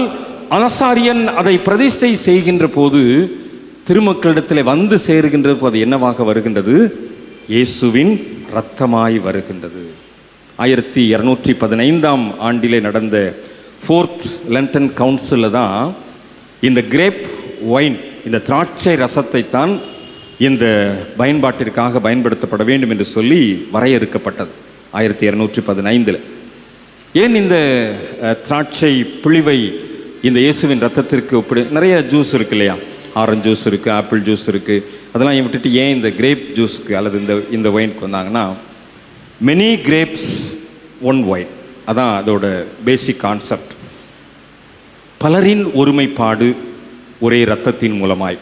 Speaker 1: ஆசாரியன் அதை பிரதிஷ்டை செய்கின்ற போது, திருமக்களிடத்தில் வந்து சேருகின்ற போது அது என்னவாக வருகின்றது? இயேசுவின் இரத்தமாய் வருகின்றது. 1215 ஆண்டிலே நடந்த 4th லண்டன் கவுன்சிலில் தான் இந்த கிரேப் ஒயின், இந்த திராட்சை ரசத்தை தான் இந்த பயன்பாட்டிற்காக பயன்படுத்தப்பட வேண்டும் என்று சொல்லி வரையறுக்கப்பட்டது 1215. ஏன் இந்த திராட்சை பிழிவை இந்த இயேசுவின் ரத்தத்திற்கு ஒப்பிடு? நிறைய ஜூஸ் இருக்கு இல்லையா, ஆரஞ்சு ஜூஸ் இருக்குது, ஆப்பிள் ஜூஸ் இருக்குது, அதெல்லாம் விட்டுட்டு ஏன் இந்த கிரேப் ஜூஸ்க்கு அல்லது இந்த ஒயினுக்கு வந்தாங்கன்னா, மெனி கிரேப்ஸ் ஒன் ஒயின், அதான் அதோட பேசிக் கான்செப்ட். பலரின் ஒருமைப்பாடு ஒரே இரத்தத்தின் மூலமாய்.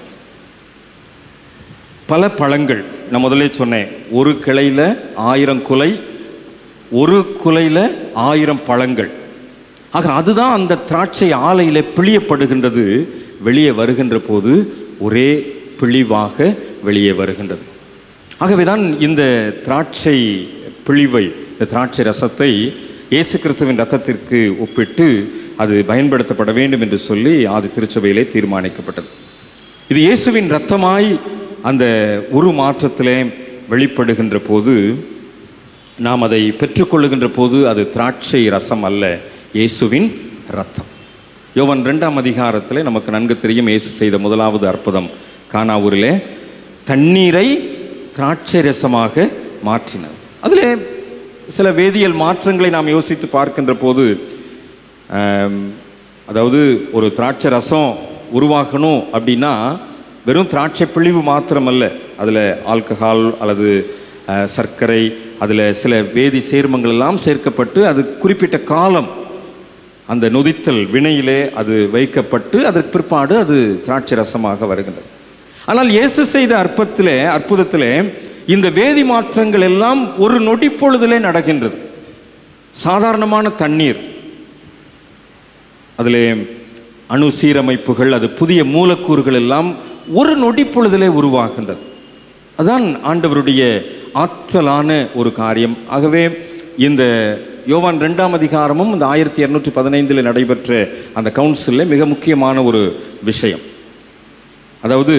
Speaker 1: பல பழங்கள், நான் முதலே சொன்னேன், ஒரு கிளையில் 1000 குலை, ஒரு குலையில் 1000 பழங்கள். ஆக அதுதான் அந்த திராட்சை ஆலையில் பிழியப்படுகின்றது. வெளியே வருகின்ற போது ஒரே பிழிவாக வெளியே வருகின்றது. ஆகவே தான் இந்த திராட்சை பிழிவை, இந்த திராட்சை ரசத்தை இயேசு கிறிஸ்துவின் ரத்தத்திற்கு ஒப்பிட்டு அது பயன்படுத்தப்பட வேண்டும் என்று சொல்லி ஆதி திருச்சபையிலே தீர்மானிக்கப்பட்டது. இது இயேசுவின் இரத்தமாய் அந்த உருமாற்றத்திலே வெளிப்படுகின்ற போது, நாம் அதை பெற்றுக்கொள்ளுகின்ற போது அது திராட்சை ரசம் அல்ல, இயேசுவின் இரத்தம். யோவான் 2ஆம் அதிகாரத்தில் நமக்கு நன்கு தெரியும், இயேசு செய்த முதலாவது அற்புதம் கானா ஊரிலே தண்ணீரை திராட்சை ரசமாக மாற்றினார். அதில் சில வேதியியல் மாற்றங்களை நாம் யோசித்து பார்க்கின்ற போது, அதாவது ஒரு திராட்சை ரசம் உருவாகணும் அப்படின்னா வெறும் திராட்சை பிழிவு மாத்திரமல்ல, அதில் ஆல்கஹால் அல்லது சர்க்கரை, அதில் சில வேதி சேர்மங்கள் எல்லாம் சேர்க்கப்பட்டு அது குறிப்பிட்ட காலம் அந்த நொதித்தல் வினையிலே அது வைக்கப்பட்டு அதற்கு பிற்பாடு அது திராட்சை ரசமாக வருகின்றது. ஆனால் இயேசு செய்த அற்புதத்திலே இந்த வேதி மாற்றங்கள் எல்லாம் ஒரு நொடி பொழுதிலே நடக்கின்றது. சாதாரணமான தண்ணீர், அதிலே அணு சீரமைப்புகள், அது புதிய மூலக்கூறுகள் எல்லாம் ஒரு நொடி பொழுதிலே உருவாகின்றது. அதுதான் ஆண்டவருடைய ஆற்றலான ஒரு காரியம். ஆகவே இந்த யோவான் 2ஆம் அதிகாரமும் இந்த 1215 நடைபெற்ற அந்த கவுன்சிலில் மிக முக்கியமான ஒரு விஷயம், அதாவது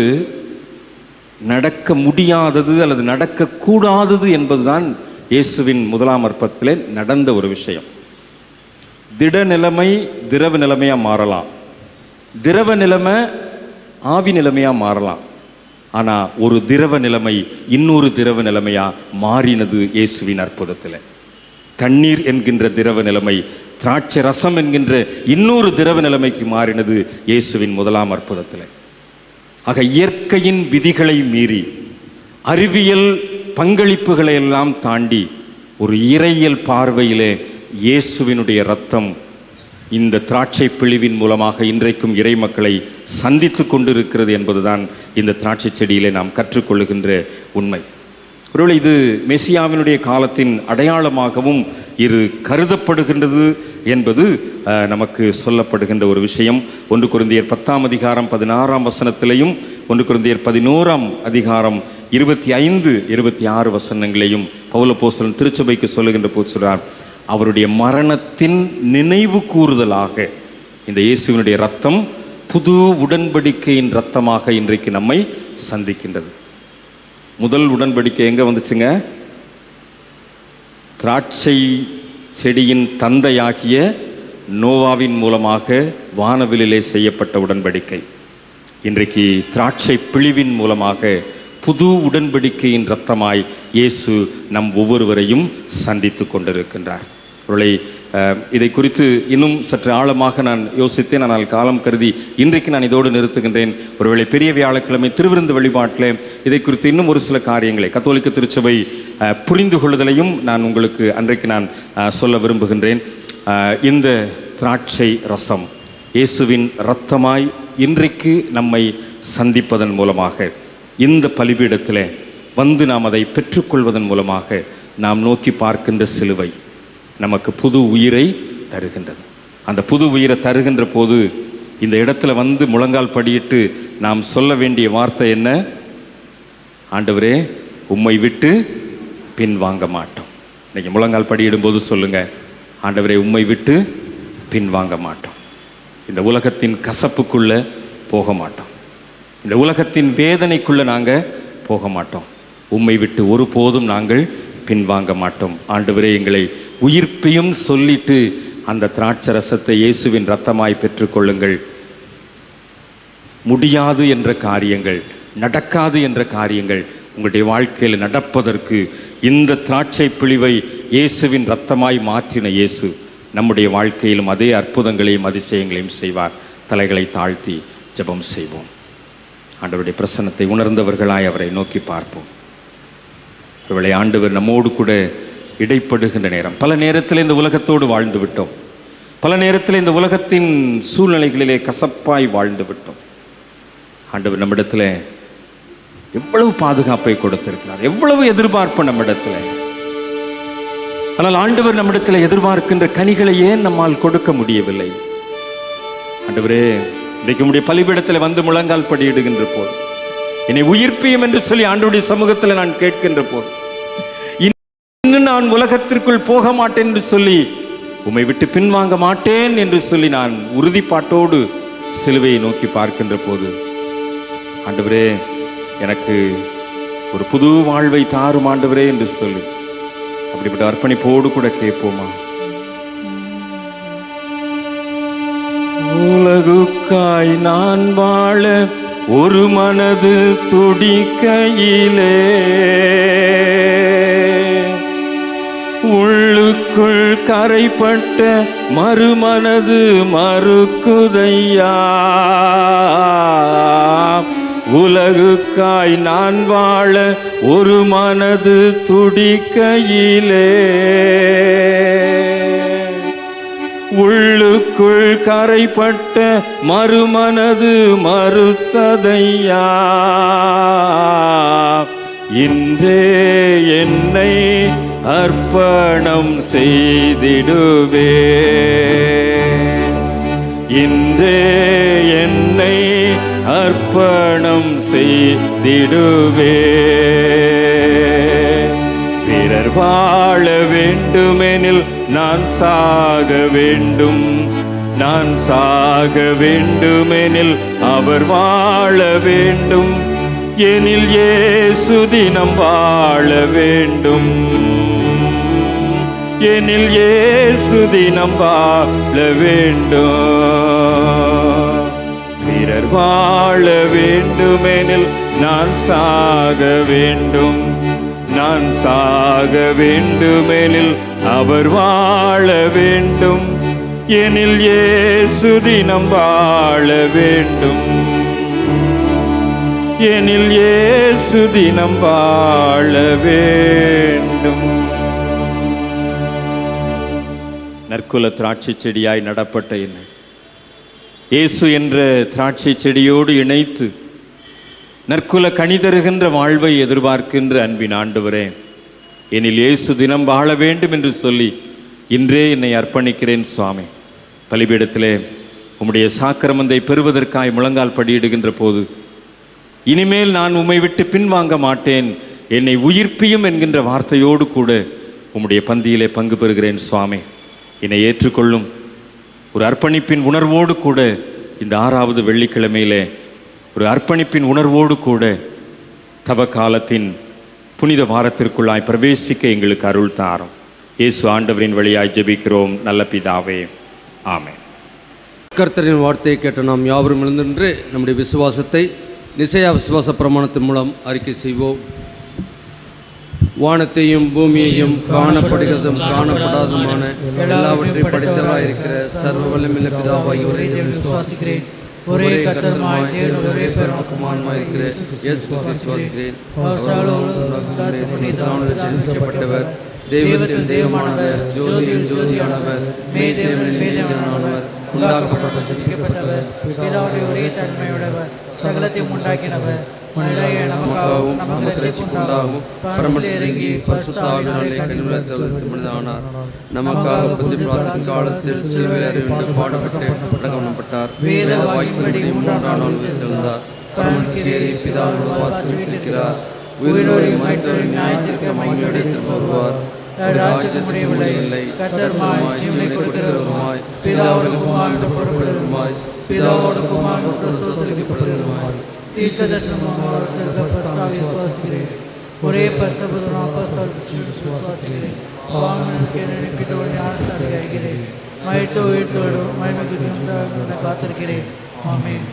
Speaker 1: நடக்க முடியாதது அல்லது நடக்கக்கூடாதது என்பதுதான் இயேசுவின் முதலாம் அற்பத்திலே நடந்த ஒரு விஷயம். திட நிலைமை திரவ நிலைமையாக மாறலாம், திரவ நிலைமை ஆவி நிலைமையாக மாறலாம். ஆனால் ஒரு திரவ நிலைமை இன்னொரு திரவ நிலைமையாக மாறினது இயேசுவின் அற்புதத்தில். தண்ணீர் என்கின்ற திரவ நிலைமை திராட்சை ரசம் என்கின்ற இன்னொரு திரவ நிலைமைக்கு மாறினது இயேசுவின் முதலாம் அற்புதத்தில். ஆக இயற்கையின் விதிகளை மீறி, அறிவியல் பங்களிப்புகளை எல்லாம் தாண்டி ஒரு இறையியல் பார்வையிலே இயேசுவினுடைய இரத்தம் இந்த திராட்சை பிழிவின் மூலமாக இன்றைக்கும் இறை மக்களை சந்தித்து கொண்டிருக்கிறது என்பதுதான் இந்த திராட்சை செடியிலே நாம் கற்றுக்கொள்ளுகின்ற உண்மை. ஒருவேளை இது மெசியாவினுடைய காலத்தின் அடையாளமாகவும் இது கருதப்படுகின்றது என்பது நமக்கு சொல்லப்படுகின்ற ஒரு விஷயம். 1 கொரிந்தியர் 10ஆம் அதிகாரம் 16ஆம் வசனத்திலையும் 1 கொரிந்தியர் 11ஆம் அதிகாரம் 25, 26 வசனங்களையும் பவுல் அப்போஸ்தலன் திருச்சபைக்கு சொல்லுகின்ற போது சொல்றார், அவருடைய மரணத்தின் நினைவு கூறுதலாக இந்த இயேசுவினுடைய இரத்தம் புது உடன்படிக்கையின் இரத்தமாக இன்றைக்கு நம்மை சந்திக்கின்றது. முதல் உடன்படிக்கை எங்க வந்துச்சுங்க? திராட்சை செடியின் தந்தையாகிய நோவாவின் மூலமாக வானவிலே செய்யப்பட்ட உடன்படிக்கை. இன்றைக்கு திராட்சை பிழிவின் மூலமாக புது உடன்படிக்கையின் இரத்தமாய் இயேசு நம் ஒவ்வொருவரையும் சந்தித்து கொண்டிருக்கின்றார். ஒருவேளை இதை குறித்து இன்னும் சற்று ஆழமாக நான் யோசித்தேன். ஆனால் காலம் கருதி இன்றைக்கு நான் இதோடு நிறுத்துகின்றேன். ஒருவேளை பெரிய வியாழக்கிழமை திருவிருந்து வழிபாட்டில் இதை குறித்து இன்னும் ஒரு சில காரியங்களை கத்தோலிக்க திருச்சபை புரிந்து கொள்ளுதலையும் நான் உங்களுக்கு அன்றைக்கு நான் சொல்ல விரும்புகின்றேன். இந்த திராட்சை ரசம் இயேசுவின் இரத்தமாய் இன்றைக்கு நம்மை சந்திப்பதன் மூலமாக இந்த பலிபீடத்தில் வந்து நாம் அதை பெற்றுக்கொள்வதன் மூலமாக நாம் நோக்கி பார்க்கின்ற சிலுவை நமக்கு புது உயிரை தருகின்றது. அந்த புது உயிரை தருகின்ற போது இந்த இடத்துல வந்து முழங்கால் படியிட்டு நாம் சொல்ல வேண்டிய வார்த்தை என்ன? ஆண்டவரே, உம்மை விட்டு பின் வாங்க மாட்டோம். இன்னைக்கு முழங்கால் படியிடும்போது சொல்லுங்க, ஆண்டவரே, உம்மை விட்டு பின் வாங்க மாட்டோம். இந்த உலகத்தின் கசப்புக்குள்ள போக மாட்டோம். இந்த உலகத்தின் வேதனைக்குள்ள நாங்கள் போக மாட்டோம். உம்மை விட்டு ஒருபோதும் நாங்கள் பின்வாங்க மாட்டோம். ஆண்டவரே, எங்களை உயிர்ப்பையும் சொல்லிட்டு அந்த திராட்சை ரசத்தை இயேசுவின் இரத்தமாய் பெற்றுக்கொள்ளுங்கள். முடியாது என்ற காரியங்கள், நடக்காது என்ற காரியங்கள் உங்களுடைய வாழ்க்கையில் நடப்பதற்கு இந்த திராட்சை பிழிவை இயேசுவின் இரத்தமாய் மாற்றின இயேசு நம்முடைய வாழ்க்கையிலும் அதே அற்புதங்களையும் அதிசயங்களையும் செய்வார். தலைகளை தாழ்த்தி ஜெபம் செய்வோம். ஆண்டவருடைய பிரசன்னத்தை உணர்ந்தவர்களாய் அவரை நோக்கி பார்ப்போம். ஒருவேளை ஆண்டவர் நம்மோடு கூட இடைப்படுகின்ற நேரம், பல நேரத்தில் இந்த உலகத்தோடு வாழ்ந்து விட்டோம். பல நேரத்தில் இந்த உலகத்தின் சூழ்நிலைகளிலே கசப்பாய் வாழ்ந்து விட்டோம். ஆண்டவர் நம்மிடத்தில் எவ்வளவு பாதுகாப்பை கொடுத்திருக்கிறார், எவ்வளவு எதிர்பார்ப்பு நம்மிடத்தில். ஆனால் ஆண்டவர் நம்மிடத்தில் எதிர்பார்க்கின்ற கனிகளை ஏன் நம்மால் கொடுக்க முடியவில்லை? ஆண்டவரே, இன்றைக்கு உடைய பலிபீடத்தில் வந்து முழங்கால் படியிடுகின்ற போது, என்னை உயிர்ப்பியும் என்று சொல்லி ஆண்டவருடைய சமூகத்தில் நான் கேட்கின்ற போது, இன்னும் நான் உலகத்திற்குள் போக மாட்டேன் என்று சொல்லி, உம்மை விட்டு பின்வாங்க மாட்டேன் என்று சொல்லி நான் உறுதிப்பாட்டோடு சிலுவையை நோக்கி பார்க்கின்ற போது, ஆண்டவரே, எனக்கு ஒரு புது வாழ்வை தாரும் ஆண்டவரே என்று சொல்லி அப்படிப்பட்ட அர்ப்பணிப்போடு கூட கேட்போமா? உலகுக்காய் நான் வாழ ஒரு மனது துடிக்கையிலே, உள்ளுக்குள் கரைப்பட்ட மறுமனது மறுக்குதையா. உலகுக்காய் நான் வாழ ஒரு மனது துடிக்கையிலே, உள்ளுக்குள் கரைப்பட்ட மறுமனது மறுத்ததையா. இன்றே என்னை அர்ப்பணம் செய்திடுவே, இன்றே என்னை அர்ப்பணம் செய்திடுவே. பிறர் வாழ வேண்டுமெனில் நான் சாக வேண்டும், நான் சாக வேண்டுமெனில் அவர் வாழ வேண்டும். எனில் இயேசு தினம் வாழ வேண்டும், எனில் இயேசு தினம் வாழ வேண்டும். பிறர் வாழ வேண்டுமெனில் நான் சாக வேண்டும், நான் சாக வேண்டுமெனில் அவர் வாழ வேண்டும். எனில் இயேசு தினம் வாழ வேண்டும், எனில் இயேசு தினம் வாழ வேண்டும். நற்குல திராட்சை செடியாய் நடப்பட்ட என்னை இயேசு என்ற திராட்சை செடியோடு இணைத்து நற்குல கனி தருகின்ற வாழ்வை எதிர்பார்க்கின்ற அன்பின் ஆண்டவரே, எனில் இயேசு தினம் வாழ வேண்டும் என்று சொல்லி இன்றே என்னை அர்ப்பணிக்கிறேன் சுவாமி. பலிபீடத்திலே உம்முடைய சாக்கிரமந்தை பெறுவதற்காய் முழங்கால் படியிடுகின்ற போது, இனிமேல் நான் உம்மை விட்டு பின்வாங்க மாட்டேன், என்னை உயிர்ப்பியும் என்கின்ற வார்த்தையோடு கூட உம்முடைய பந்தியிலே பங்கு பெறுகிறேன் சுவாமி. என்னை ஏற்றுக்கொள்ளும் ஒரு அர்ப்பணிப்பின் உணர்வோடு கூட இந்த 6வது வெள்ளிக்கிழமையிலே ஒரு அர்ப்பணிப்பின் உணர்வோடு கூட தவ காலத்தின் புனித வாரத்திற்குள்ளாய் பிரவேசிக்க எங்களுக்கு அருள் தாரும். இயேசு ஆண்டவரின் வழியாய் ஜெபிக்கிறோம் நல்ல பிதாவே, ஆமென்.
Speaker 2: கர்த்தரின் வார்த்தையை கேட்ட நாம் யாவரும் எழுந்தின்று நம்முடைய விசுவாசத்தை நிசையா விசுவாச பிரமாணத்தின் மூலம் அறிக்கை செய்வோம். வானத்தையும் பூமியையும் காணப்படுகிறதும் காணப்படாததுமான எல்லாவற்றையும் படைத்தவராயிருக்கிற சர்வ வல்லமையுள்ள பிதாவாகிய ஒரே தேவனை விசுவாசிக்கிறேன். ஒரே கர்த்தருமாய் தேவனுடைய ஒரே பெருமாக்குமாரமாயிருக்கிற இயேசு கிறிஸ்துவை விசுவாசிக்கிறேன். ஜெனிக்கப்பட்டவர், தெய்வத்தில் தெய்வமானவர், ஜோதியில் ஜோதியானவர், மேதேவனில் மேதேவனானவர், உண்டாக்கப்பட்ட ஜெனிக்கப்பட்டவர், பிதாவுடைய ஒரே தன்மையுடையவர், சகலத்தையும் உண்டாக்கினவர், நமக்காகவும் நமக்கு ரட்சிப்புண்டாகவும் பரமண்டலத்தில் இறங்கி பரிசுத்த ஆவியானவராலே கன்னிமரியாதையானார். நமக்காக பிரார்த்தனை காலத்தில் சிலுவையில் அறையுண்டு பாடுபட்டு அடக்கப்பட்டார். வேத வாக்கின்படி 3ஆம் நாள் உயிர்த்தெழுந்தார். பரமண்டலத்தில் ஏறி பிதாவோடு வாசமிருக்கிறார். உயிரோடு மரித்தோரின் நியாயத்திற்கு மகிமையோடு திரும்ப வருவார். ராஜ்யத்தினுடைய விலை கர்த்தருமாய் ஜீவனை கொடுக்கிறவருமாய் பிதாவோடு குமாரனோடு புறப்படுகிறவருமாய் பிதாவோடு குமாரனோடு ஸ்தோத்திரிக்கப்படுகிறவருமாய் விசுவாசிக்கிறேன். ஒரே விசுவாசிக்கிறேன். காத்திருக்கிறேன். ஆமென்.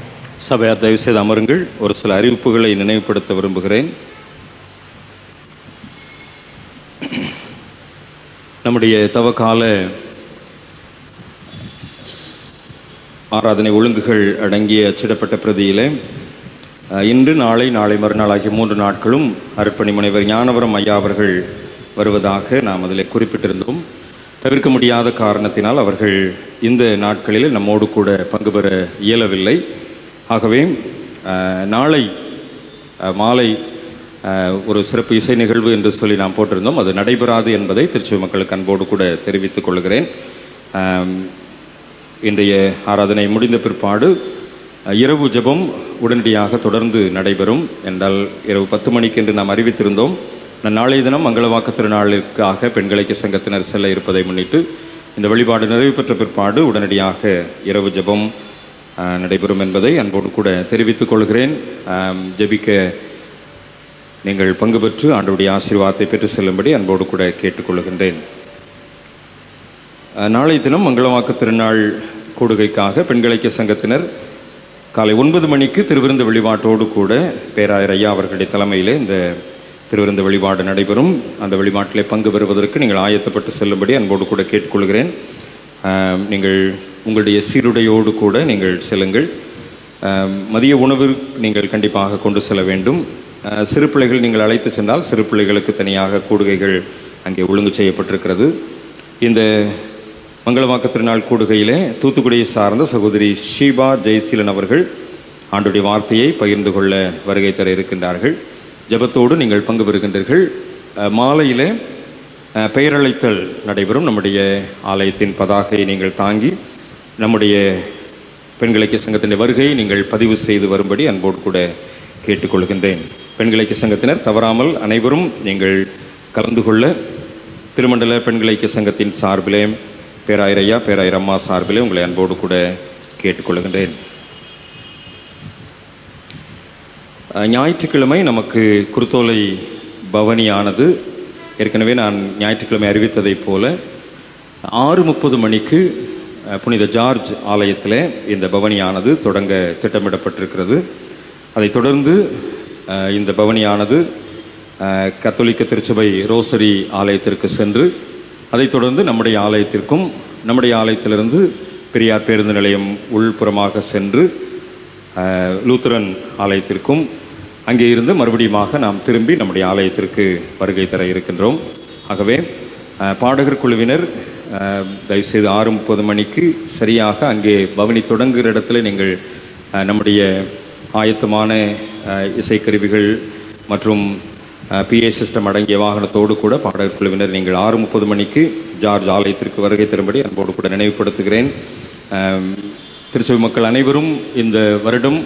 Speaker 1: சபையார் தயவு செய்து அமருங்கள். ஒரு சில அறிவிப்புகளை நினைவுபடுத்த விரும்புகிறேன். நம்முடைய தவக்கால ஆராதனை ஒழுங்குகள் அடங்கிய அச்சிடப்பட்ட பிரதியிலே இன்று நாளை மறுநாள் ஆகிய 3 நாட்களும் அருட்பணி முனைவர் ஞானவரம் ஐயா அவர்கள் வருவதாக நாம் அதில் குறிப்பிட்டிருந்தோம். தவிர்க்க முடியாத காரணத்தினால் அவர்கள் இந்த நாட்களில் நம்மோடு கூட பங்கு பெற இயலவில்லை. ஆகவே நாளை மாலை ஒரு சிறப்பு இசை நிகழ்வு என்று சொல்லி நாம் போட்டிருந்தோம். அது நடைபெறாது என்பதை திருச்சி மக்களுக்கு அன்போடு கூட தெரிவித்துக் கொள்கிறேன். இன்றைய ஆராதனை முடிந்த பிற்பாடு இரவு ஜெபம் உடனடியாக தொடர்ந்து நடைபெறும். என்றால் இரவு 10 மணிக்கு என்று நாம் அறிவித்திருந்தோம். நாளைய தினம் மங்களவாக்கு திருநாளுக்காக பெண்கள் ஐக்கிய சங்கத்தினர் செல்ல இருப்பதை முன்னிட்டு இந்த வழிபாடு நிறைவு பெற்ற பிற்பாடு உடனடியாக இரவு ஜெபம் நடைபெறும் என்பதை அன்போடு கூட தெரிவித்துக் கொள்கிறேன். ஜெபிக்க நீங்கள் பங்கு பெற்று ஆண்டவருடைய ஆசீர்வாதத்தை பெற்று செல்லும்படி அன்போடு கூட கேட்டுக்கொள்கின்றேன். நாளைய தினம் மங்களவாக்கு திருநாள் கூடுகைக்காக பெண்கள் ஐக்கிய சங்கத்தினர் காலை 9 மணிக்கு திருவிருந்து வழிபாட்டோடு கூட பேராயர் ஐயா அவர்களுடைய தலைமையில் இந்த திருவிருந்து வழிபாடு நடைபெறும். அந்த வழிபாட்டிலே பங்கு பெறுவதற்கு நீங்கள் ஆயத்தப்பட்டு செல்லும்படி அன்போடு கூட கேட்டுக்கொள்கிறேன். நீங்கள் உங்களுடைய சீருடையோடு கூட நீங்கள் செல்லுங்கள். மதிய உணவு நீங்கள் கண்டிப்பாக கொண்டு செல்ல வேண்டும். சிறு பிள்ளைகள் நீங்கள் அழைத்து சென்றால் சிறு பிள்ளைகளுக்கு தனியாக கூடுகைகள் அங்கே ஒழுங்கு செய்யப்பட்டிருக்கிறது. இந்த மங்களவாக்கு திருநாள் கூடுகையிலே தூத்துக்குடியை சார்ந்த சகோதரி ஷீபா ஜெயசீலன் அவர்கள் ஆண்டுடைய வார்த்தையை பகிர்ந்து கொள்ள வருகை தர இருக்கின்றார்கள். ஜெபத்தோடு நீங்கள் பங்கு பெறுகின்றீர்கள். மாலையிலே பெயரழைத்தல் நடைபெறும். நம்முடைய ஆலயத்தின் பதாகையை நீங்கள் தாங்கி நம்முடைய பெண்கள் ஐக்கிய சங்கத்தின் வருகையை நீங்கள் பதிவு செய்து வரும்படி அன்போடு கூட கேட்டுக்கொள்கின்றேன். பெண்கள் ஐக்கிய சங்கத்தினர் தவறாமல் அனைவரும் நீங்கள் கலந்து கொள்ள திருமண்டல பெண்கள் ஐக்கிய சங்கத்தின் சார்பிலே பேராயர் ஐயா பேராயர் அம்மா சார்பிலே உங்களை அன்போடு கூட கேட்டுக்கொள்கின்றேன். ஞாயிற்றுக்கிழமை நமக்கு குருத்தோலை பவனியானது ஏற்கனவே நான் ஞாயிற்றுக்கிழமை அறிவித்ததைப் போல 6:30 மணிக்கு புனித ஜார்ஜ் ஆலயத்தில் இந்த பவனியானது தொடங்க திட்டமிடப்பட்டிருக்கிறது. அதைத் தொடர்ந்து இந்த பவனியானது கத்தோலிக்க திருச்சபை ரோசரி ஆலயத்திற்கு சென்று அதைத் தொடர்ந்து நம்முடைய ஆலயத்திற்கும் நம்முடைய ஆலயத்திலிருந்து பெரியார் பேருந்து நிலையம் உள்புறமாக சென்று லூத்தரன் ஆலயத்திற்கும் அங்கே இருந்து மறுபடியுமாக நாம் திரும்பி நம்முடைய ஆலயத்திற்கு வருகை தர இருக்கின்றோம். ஆகவே பாடகர் குழுவினர் தயவுசெய்து 6:30 மணிக்கு சரியாக அங்கே பவனி தொடங்குகிற இடத்துல நீங்கள் நம்முடைய ஆயத்தமான இசைக்கருவிகள் மற்றும் PA சிஸ்டம் அடங்கிய வாகனத்தோடு கூட பாடகர் குழுவினர் நீங்கள் 6:30 மணிக்கு ஜார்ஜ் ஆலயத்திற்கு வருகை தரும்படி அன்போடு கூட நினைவுபடுத்துகிறேன். திருச்சபை மக்கள் அனைவரும் இந்த வருடம்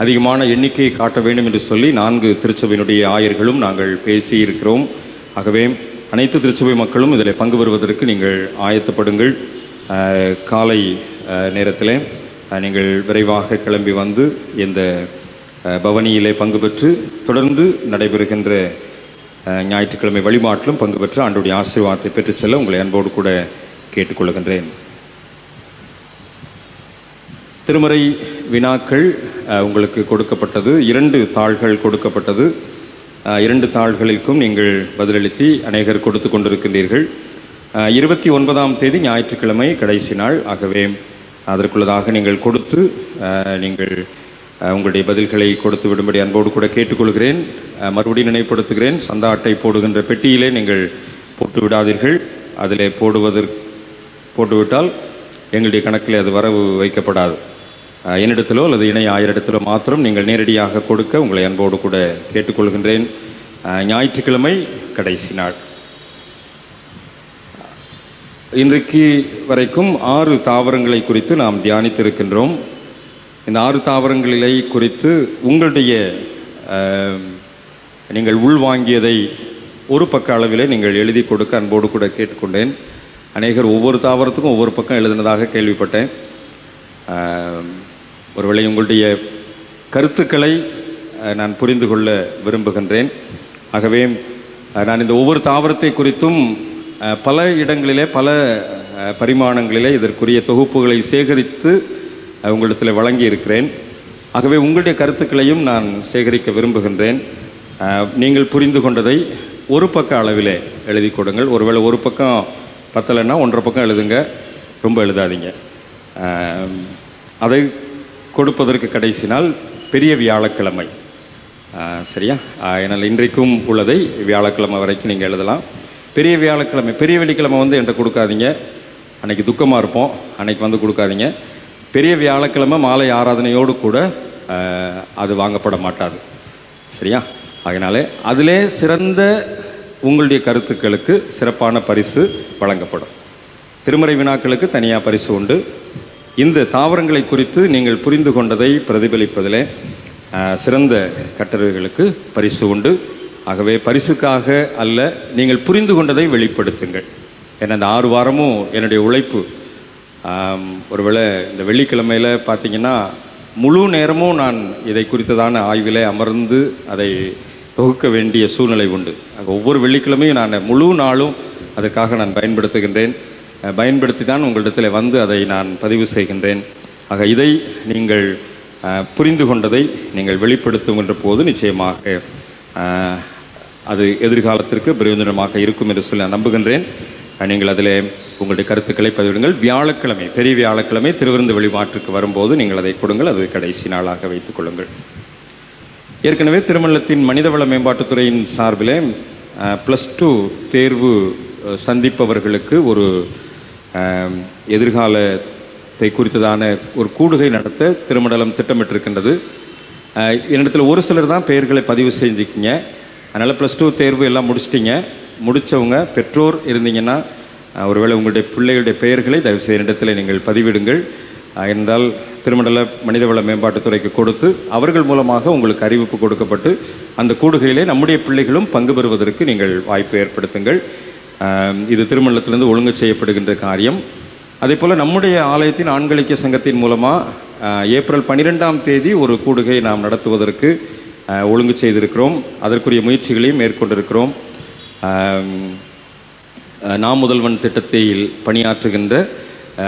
Speaker 1: அதிகமான எண்ணிக்கையை காட்ட வேண்டும் என்று சொல்லி 4 திருச்சபையினுடைய ஆயர்களும் நாங்கள் பேசி இருக்கிறோம். ஆகவே அனைத்து திருச்சபை மக்களும் இதில் பங்கு பெறுவதற்கு நீங்கள் ஆயத்தப்படுங்கள். காலை நேரத்தில் நீங்கள் விரைவாக கிளம்பி வந்து இந்த பவனியிலே பங்கு பெற்று தொடர்ந்து நடைபெறுகின்ற ஞாயிற்றுக்கிழமை வழிபாட்டிலும் பங்கு பெற்று ஆண்டவருடைய ஆசீர்வாதத்தை பெற்றுச் செல்ல உங்களை அன்போடு கூட கேட்டுக்கொள்கின்றேன். திருமறை வினாக்கள் உங்களுக்கு கொடுக்கப்பட்டது. 2 தாள்கள் கொடுக்கப்பட்டது. 2 தாள்களுக்கும் நீங்கள் பதிலளித்து அநேகர் கொடுத்து கொண்டிருக்கின்றீர்கள். 29ஆம் தேதி ஞாயிற்றுக்கிழமை கடைசி நாள். ஆகவே அதற்குள்ளதாக நீங்கள் கொடுத்து நீங்கள் உங்களுடைய பதில்களை கொடுத்து விடும்படி அன்போடு கூட கேட்டுக்கொள்கிறேன். மறுபடியும் நினைவுபடுத்துகிறேன், சந்தா அட்டை போடுகின்ற பெட்டியிலே நீங்கள் போட்டு விடாதீர்கள். அதிலே போட்டுவிட்டால் எங்களுடைய கணக்கில் அது வரவு வைக்கப்படாது. என்னிடத்திலோ அல்லது இணை ஆயரிடத்திலோ மாத்திரம் நீங்கள் நேரடியாக கொடுக்க உங்களை அன்போடு கூட கேட்டுக்கொள்கின்றேன். ஞாயிற்றுக்கிழமை கடைசி நாள். இன்றைக்கு வரைக்கும் 6 தாவரங்களை குறித்து நாம் தியானித்திருக்கின்றோம். இந்த 6 தாவரங்களை குறித்து உங்களுடைய நீங்கள் உள்வாங்கியதை ஒரு பக்க அளவிலே நீங்கள் எழுதி கொடுக்க அன்போடு கூட கேட்டுக்கொண்டேன். அநேகர் ஒவ்வொரு தாவரத்துக்கும் ஒவ்வொரு பக்கம் எழுதினதாக கேள்விப்பட்டேன். ஒருவேளை உங்களுடைய கருத்துக்களை நான் புரிந்து கொள்ள விரும்புகின்றேன். ஆகவே நான் இந்த ஒவ்வொரு தாவரத்தை குறித்தும் பல இடங்களிலே பல பரிமாணங்களிலே இதற்குரிய தொகுப்புகளை சேகரித்து உங்களிடத்தில் வழங்கி இருக்கிறேன். ஆகவே உங்களுடைய கருத்துக்களையும் நான் சேகரிக்க விரும்புகின்றேன். நீங்கள் புரிந்து கொண்டதை ஒரு பக்க அளவிலே எழுதி கொடுங்கள். ஒருவேளை ஒரு பக்கம் பத்தலைன்னா 1.5 பக்கம் எழுதுங்க, ரொம்ப எழுதாதீங்க. அதை கொடுப்பதற்கு கடைசி நாள் பெரிய வியாழக்கிழமை. சரியா? என்னால் இன்றைக்கும் உள்ளதை வியாழக்கிழமை வரைக்கும் நீங்கள் எழுதலாம். பெரிய வியாழக்கிழமை, பெரிய வெள்ளிக்கிழமை என்கிட்ட கொடுக்காதீங்க, அன்றைக்கி துக்கமாக இருப்போம், அன்றைக்கி கொடுக்காதீங்க. பெரிய வியாழக்கிழமை மாலை ஆராதனையோடு கூட அது வாங்கப்பட மாட்டாது. சரியா? அதனாலே அதிலே சிறந்த உங்களுடைய கருத்துக்களுக்கு சிறப்பான பரிசு வழங்கப்படும். திருமறை வினாக்களுக்கு தனியாக பரிசு உண்டு. இந்த தாவரங்களை குறித்து நீங்கள் புரிந்து கொண்டதை பிரதிபலிப்பதிலே சிறந்த கட்டுரைகளுக்கு பரிசு உண்டு. ஆகவே பரிசுக்காக அல்ல, நீங்கள் புரிந்து கொண்டதை வெளிப்படுத்துங்கள். ஏன்னா இந்த 6 வாரமும் என்னுடைய உழைப்பு. ஒருவேளை இந்த வெள்ளிக்கிழமையில் பார்த்திங்கன்னா முழு நேரமும் நான் இதை குறித்ததான ஆய்வில் அமர்ந்து அதை தொகுக்க வேண்டிய சூழ்நிலை உண்டு. ஒவ்வொரு வெள்ளிக்கிழமையும் நான் முழு நாளும் அதற்காக நான் பயன்படுத்தி தான் உங்களிடத்தில் வந்து அதை நான் பதிவு செய்கின்றேன். ஆக இதை நீங்கள் புரிந்து கொண்டதை நீங்கள் வெளிப்படுத்துகின்ற போது நிச்சயமாக அது எதிர்காலத்திற்கு பிரயோஜனமாக இருக்கும் என்று சொல்லி நான் நம்புகின்றேன். நீங்கள் அதில் உங்களுடைய கருத்துக்களை பதிவிடுங்கள். வியாழக்கிழமை, பெரிய வியாழக்கிழமை திருவிருந்து வழிபாட்டுக்கு வரும்போது நீங்கள் அதை கொடுங்கள். அது கடைசி நாளாக வைத்துக் கொள்ளுங்கள். ஏற்கனவே திருமணத்தின் மனிதவள மேம்பாட்டுத்துறையின் சார்பில் +2 தேர்வு சந்திப்பவர்களுக்கு ஒரு எதிர்காலத்தை குறித்ததான ஒரு கூடுகை நடத்த திருமண்டலம் திட்டமிட்டிருக்கின்றது. என்னிடத்தில் ஒரு சிலர் தான் பெயர்களை பதிவு செஞ்சுக்கிங்க. அதனால் +2 தேர்வு எல்லாம் முடித்தவங்க பெற்றோர் இருந்தீங்கன்னா ஒருவேளை உங்களுடைய பிள்ளைகளுடைய பெயர்களை தயவுசெய்து என்னிடத்தில் நீங்கள் பதிவிடுங்கள். என்றால் திருமண்டல மனிதவள மேம்பாட்டுத்துறைக்கு கொடுத்து அவர்கள் மூலமாக உங்களுக்கு அறிவிப்பு கொடுக்கப்பட்டு அந்த கூடுகையிலே நம்முடைய பிள்ளைகளும் பங்கு பெறுவதற்கு நீங்கள் வாய்ப்பு ஏற்படுத்துங்கள். இது திருமண்டலத்திலிருந்து ஒழுங்கு செய்யப்படுகின்ற காரியம். அதே போல் நம்முடைய ஆலயத்தின் ஆண்களிக்க சங்கத்தின் மூலமாக ஏப்ரல் 12ஆம் தேதி ஒரு கூடுகை நாம் நடத்துவதற்கு ஒழுங்கு செய்திருக்கிறோம். அதற்குரிய முயற்சிகளையும் மேற்கொண்டிருக்கிறோம். நாம் முதல்வன் திட்டத்தில் பணியாற்றுகின்ற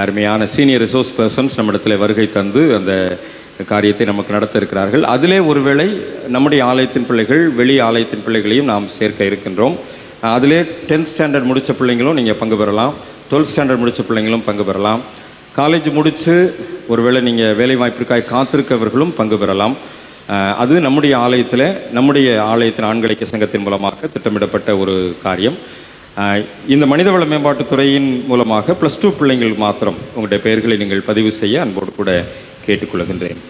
Speaker 1: அருமையான சீனியர் ரிசோர்ஸ் பர்சன்ஸ் நம்மிடத்தில் வருகை தந்து அந்த காரியத்தை நமக்கு நடத்த இருக்கிறார்கள். அதிலே ஒருவேளை நம்முடைய ஆலயத்தின் பிள்ளைகள், வெளி ஆலயத்தின் பிள்ளைகளையும் நாம் சேர்க்க இருக்கின்றோம். அதிலே 10th ஸ்டாண்டர்ட் முடித்த பிள்ளைங்களும் நீங்கள் பங்கு பெறலாம். 12th ஸ்டாண்டர்ட் முடித்த பிள்ளைங்களும் பங்கு என்று.
Speaker 2: 12th ஸ்டாண்டர்ட் முடித்த பிள்ளைங்களும் பங்கு பெறலாம். காலேஜ் முடித்து ஒருவேளை நீங்கள் வேலை வாய்ப்பிற்காக காத்திருக்கவர்களும் பங்கு பெறலாம். 12th ஸ்டாண்டர்ட் முடித்த பிள்ளைங்களும் பங்கு பெறலாம். 12th ஸ்டாண்டர்ட் முடித்த பிள்ளைங்களும் பங்கு பெறலாம். காலேஜ் முடித்து ஒருவேளை நீங்கள் வேலை வாய்ப்பிற்காக காத்திருக்கவர்களும் பங்கு பெறலாம்.
Speaker 1: அது நம்முடைய ஆலயத்தின் ஆண்கள் ஐக்கிய சங்கத்தின் மூலமாக திட்டமிடப்பட்ட ஒரு காரியம். இந்த மனிதவள மேம்பாட்டுத்துறையின் மூலமாக +2 பிள்ளைங்கள் மாத்திரம் உங்களுடைய பெயர்களை நீங்கள் பதிவு செய்ய அன்போடு கூட கேட்டுக்கொள்கின்றேன்.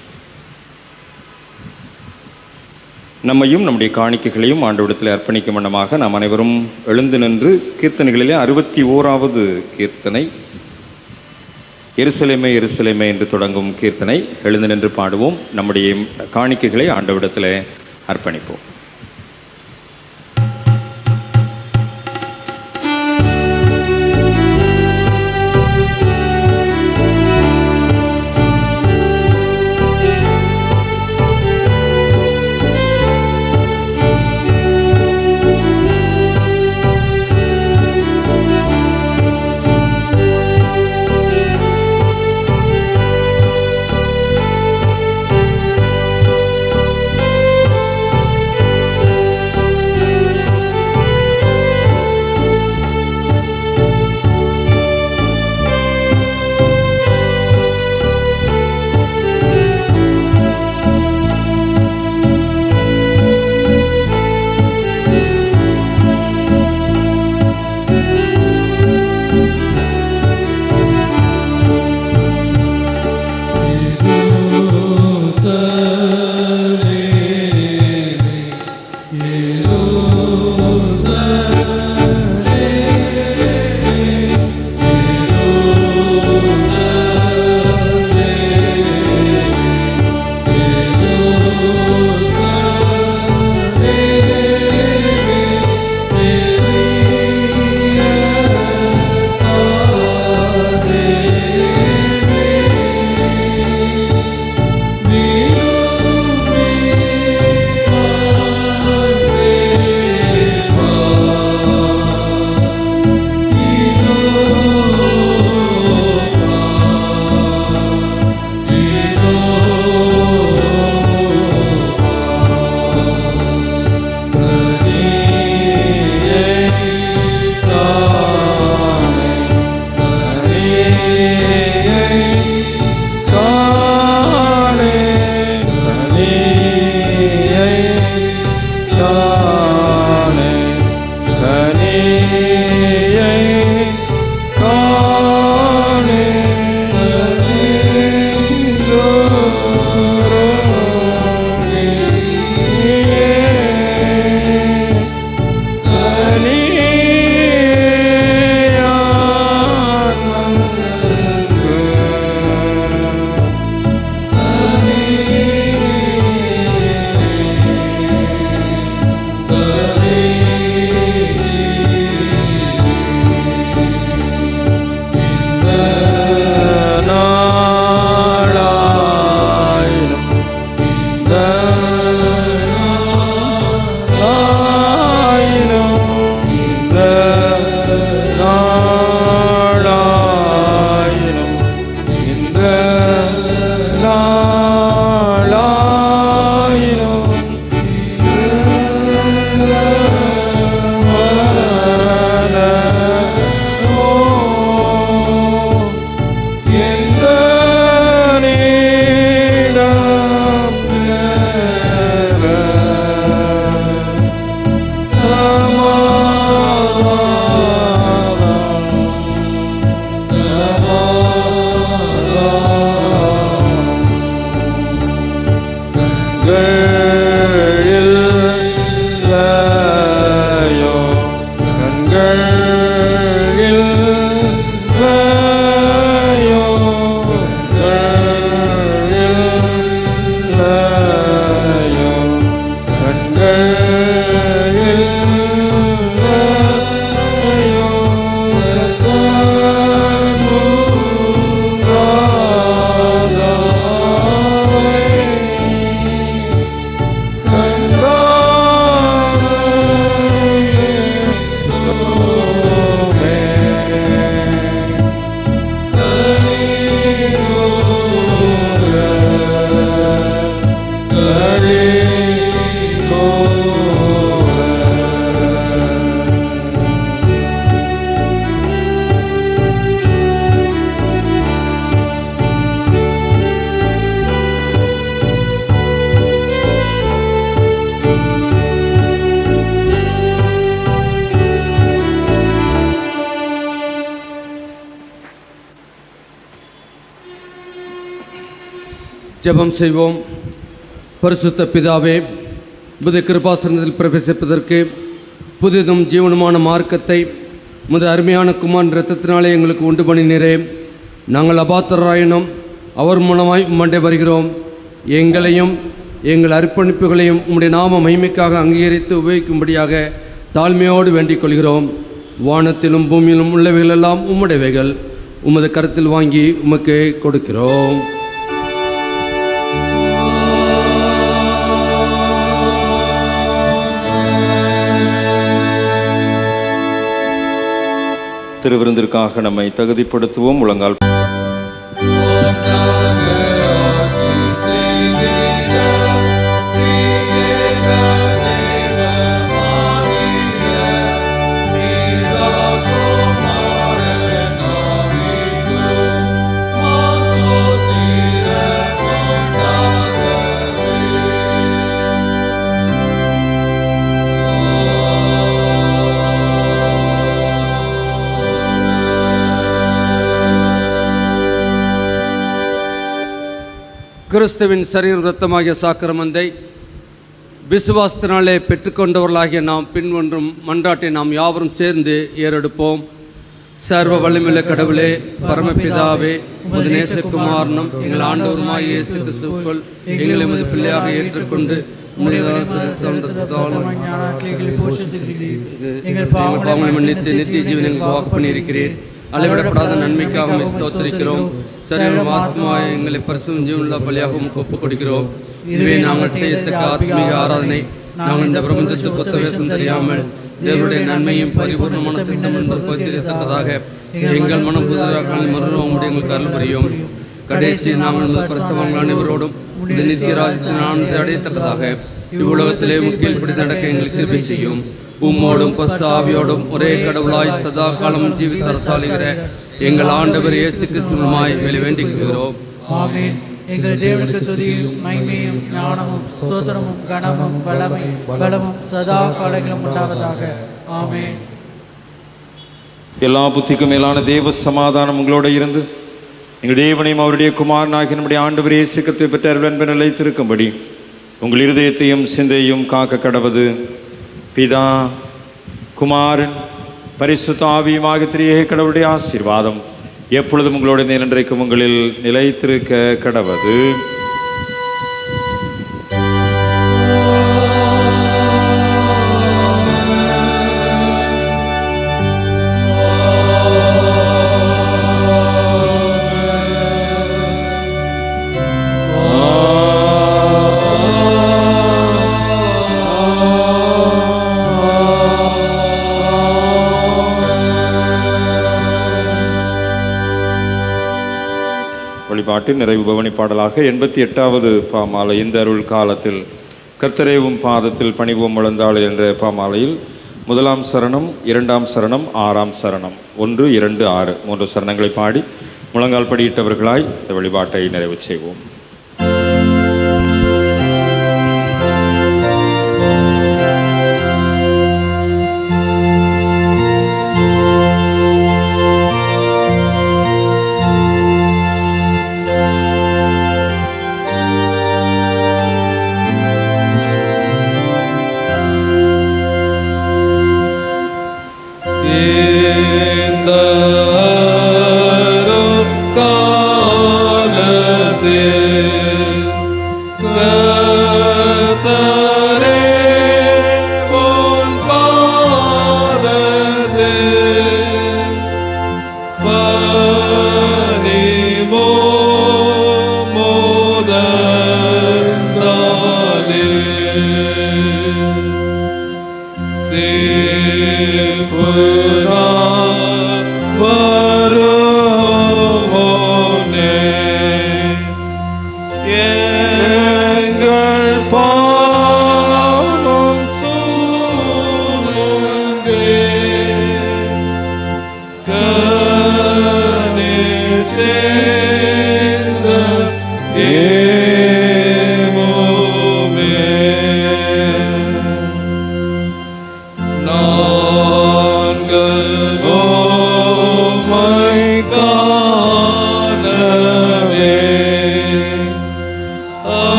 Speaker 1: நம்மையும் நம்முடைய காணிக்கைகளையும் ஆண்டவரிடத்தில் அர்ப்பணிக்கும் வண்ணமாக நாம் அனைவரும் எழுந்து நின்று கீர்த்தனைகளிலே 61வது கீர்த்தனை, எருசலேமே எருசலேமே என்று தொடங்கும் கீர்த்தனை எழுந்து நின்று பாடுவோம். நம்முடைய காணிக்கைகளை ஆண்டவரிடத்தில் அர்ப்பணிப்போம்.
Speaker 2: ஜெபம் செய்வோம். பரிசுத்த பிதாவே, புது கிருபாசனத்தில் பிரவேசிப்பதற்கு புதிதும் ஜீவனமான மார்க்கத்தை முத அருமையான குமாரன் இரத்தத்தினாலே எங்களுக்கு உண்டு பண்ணினீரே. நாங்கள் அபாத்திரராயினும் அவர் மூலமாய் உம்மண்டை வருகிறோம். எங்களையும் எங்கள் அர்ப்பணிப்புகளையும் உம்முடைய நாம மகிமைக்காக அங்கீகரித்து உபயோகிக்கும்படியாக தாழ்மையோடு வேண்டிக் கொள்கிறோம். வானத்திலும் பூமியிலும் உள்ளவைகளெல்லாம் உம்முடையவைகள். உமது கருத்தில் வாங்கி உமக்கு கொடுக்கிறோம்.
Speaker 1: திருவிருந்திற்காக நம்மை தகுதிப்படுத்துவோம். முழங்கால்
Speaker 2: கிறிஸ்துவின் சரீர இரத்தமாகிய சாக்கிரமந்தை விசுவாசத்தினாலே பெற்றுக்கொண்டவர்களாகிய நாம் பின்வன்றும் மன்றாட்டை நாம் யாவரும் சேர்ந்து ஏறெடுப்போம். சர்வ வல்லமையுள்ள கடவுளே, பரமபிதாவே, உமது நேசகுமாரனும் எங்கள் ஆண்டவருமாகிய இயேசு கிறிஸ்துவுக்குள் எங்களை உமது பிள்ளையாக ஏற்றுக்கொண்டு நித்திய ஜீவன் எங்களுக்கு வாக்கு பண்ணியிருக்கிறீர். அளவிடப்படாத நன்மைக்காக ஸ்தோத்திரிக்கிறோம். சரீரம் ஆத்மாவை எங்களை பரிசும் ஜீவனுள்ள பலியாகவும் ஒப்புக் கொடுக்கிறோம். இதுவே நாங்கள் செய்யத்தக்க ஆத்மீக ஆராதனை. நாங்கள் இந்த பிரபஞ்சத்துக்கு ஒத்த வேஷம் தெரியாமல் தேவனுடைய நன்மையும் பரிபூர்ணமான சித்தம் என்பது தெரியத்தக்கதாக எங்கள் மனம் புதிதாக மறுரூபம் எங்களுக்கு அருள் புரியும். கடைசி நாங்கள் பரிசுத்தவான்கள் அனைவரோடும் இந்த நித்திய ராஜ்யத்தின் ஆனந்தத்தை அடையத்தக்கதாக இவ்வுலகத்திலே முக்கிய பிடித்து நடக்க எங்களுக்கு கிருபை செய்யும். உம்மோடும் பரிசுத்த ஆவியோடும் ஒரே கடவுளாய் சதா காலமும் ஜீவித்த அரசாளுகிற எங்கள் ஆண்டவர் இயேசு கிறிஸ்துவுமாய் வேண்டிக் கொள்கிறோம்.
Speaker 3: ஆமென். எங்கள் தேவனுக்கு துதியும் மகிமையும் ஞானமும் ஸ்தோத்திரமும் கனமும் பலமும் சதா காலங்களும் உண்டாவதாக. ஆமென்.
Speaker 1: எல்லா புத்திக்கும் மேலான தேவ சமாதானம் உங்களோட இருந்து எங்கள் தேவனையும் அவருடைய குமாரனாகிய நம்முடைய ஆண்டவர் இயேசு கிறிஸ்துவை பெற்ற அன்பை நிலைத்திருக்கும்படி உங்கள் இருதயத்தையும் சிந்தையும் காக்க கடவது பிதா, குமாரன், பரிசுத்த ஆவியுமாக திரியேக கடவுளுடைய ஆசீர்வாதம் எப்பொழுதும் உங்களோட நின்றைக்கும் உங்களில் நிலைத்திருக்க கடவது. வழிபாட்டின் நிறைவு பவனி பாடலாக 88வது பாமாலை. இந்த அருள் காலத்தில் கர்த்தரேவும் பாதத்தில் பணிவோம் முழந்தாள் என்ற பாமாலையில் 1ஆம் சரணம், 2ஆம் சரணம், 6ஆம் சரணம், 1, 2, 6 3 சரணங்களை பாடி முழங்கால் படியிட்டவர்களாய் இந்த வழிபாட்டை நிறைவு செய்வோம்.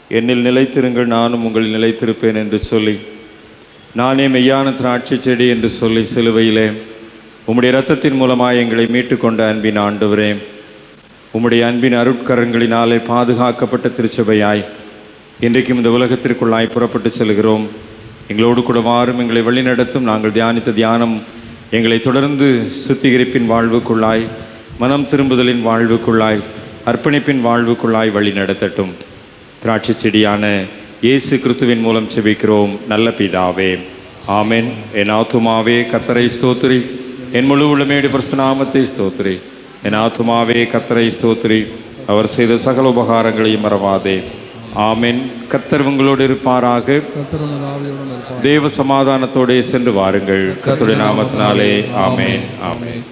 Speaker 1: என்னில் நிலைத்திருங்கள், நானும் உங்களில் நிலைத்திருப்பேன் என்று சொல்லி, நானே மெய்யான திராட்சை செடி என்று சொல்லி சிலுவையிலே உம்முடைய இரத்தத்தின் மூலமாக எங்களை மீட்டு கொண்ட அன்பின் ஆண்டவரே, உம்முடைய அன்பின் அருட்கரங்களினாலே பாதுகாக்கப்பட்ட திருச்சபையாய் இன்றைக்கும் இந்த உலகத்திற்குள்ளாய் புறப்பட்டு செல்கிறோம். எங்களோடு கூட வாரும், எங்களை வழிநடத்தும். நாங்கள் தியானித்த தியானம் எங்களை தொடர்ந்து சுத்திகரிப்பின் வாழ்வுக்குள்ளாய், மனம் திரும்புதலின் வாழ்வுக்குள்ளாய், அர்ப்பணிப்பின் வாழ்வுக்குள்ளாய் வழி நடத்தட்டும். திராட்சை செடியான இயேசு கிறிஸ்துவின் மூலம் செபிக்கிறோம் நல்ல பிதாவே, ஆமென். என் ஆத்துமாவே கர்த்தரை ஸ்தோத்திரி, என் முழு உள்ளமேடு பரிசுநாமத்தை ஸ்தோத்திரி. என் ஆத்துமாவே கர்த்தரை ஸ்தோத்திரி, அவர் செய்த சகல உபகாரங்களையும் மறவாதே. ஆமென். கர்த்தர் உங்களோடு இருப்பாராக. தேவ சமாதானத்தோடே சென்று வாருங்கள். கர்த்தருடைய நாமத்தினாலே ஆமென், ஆமென்.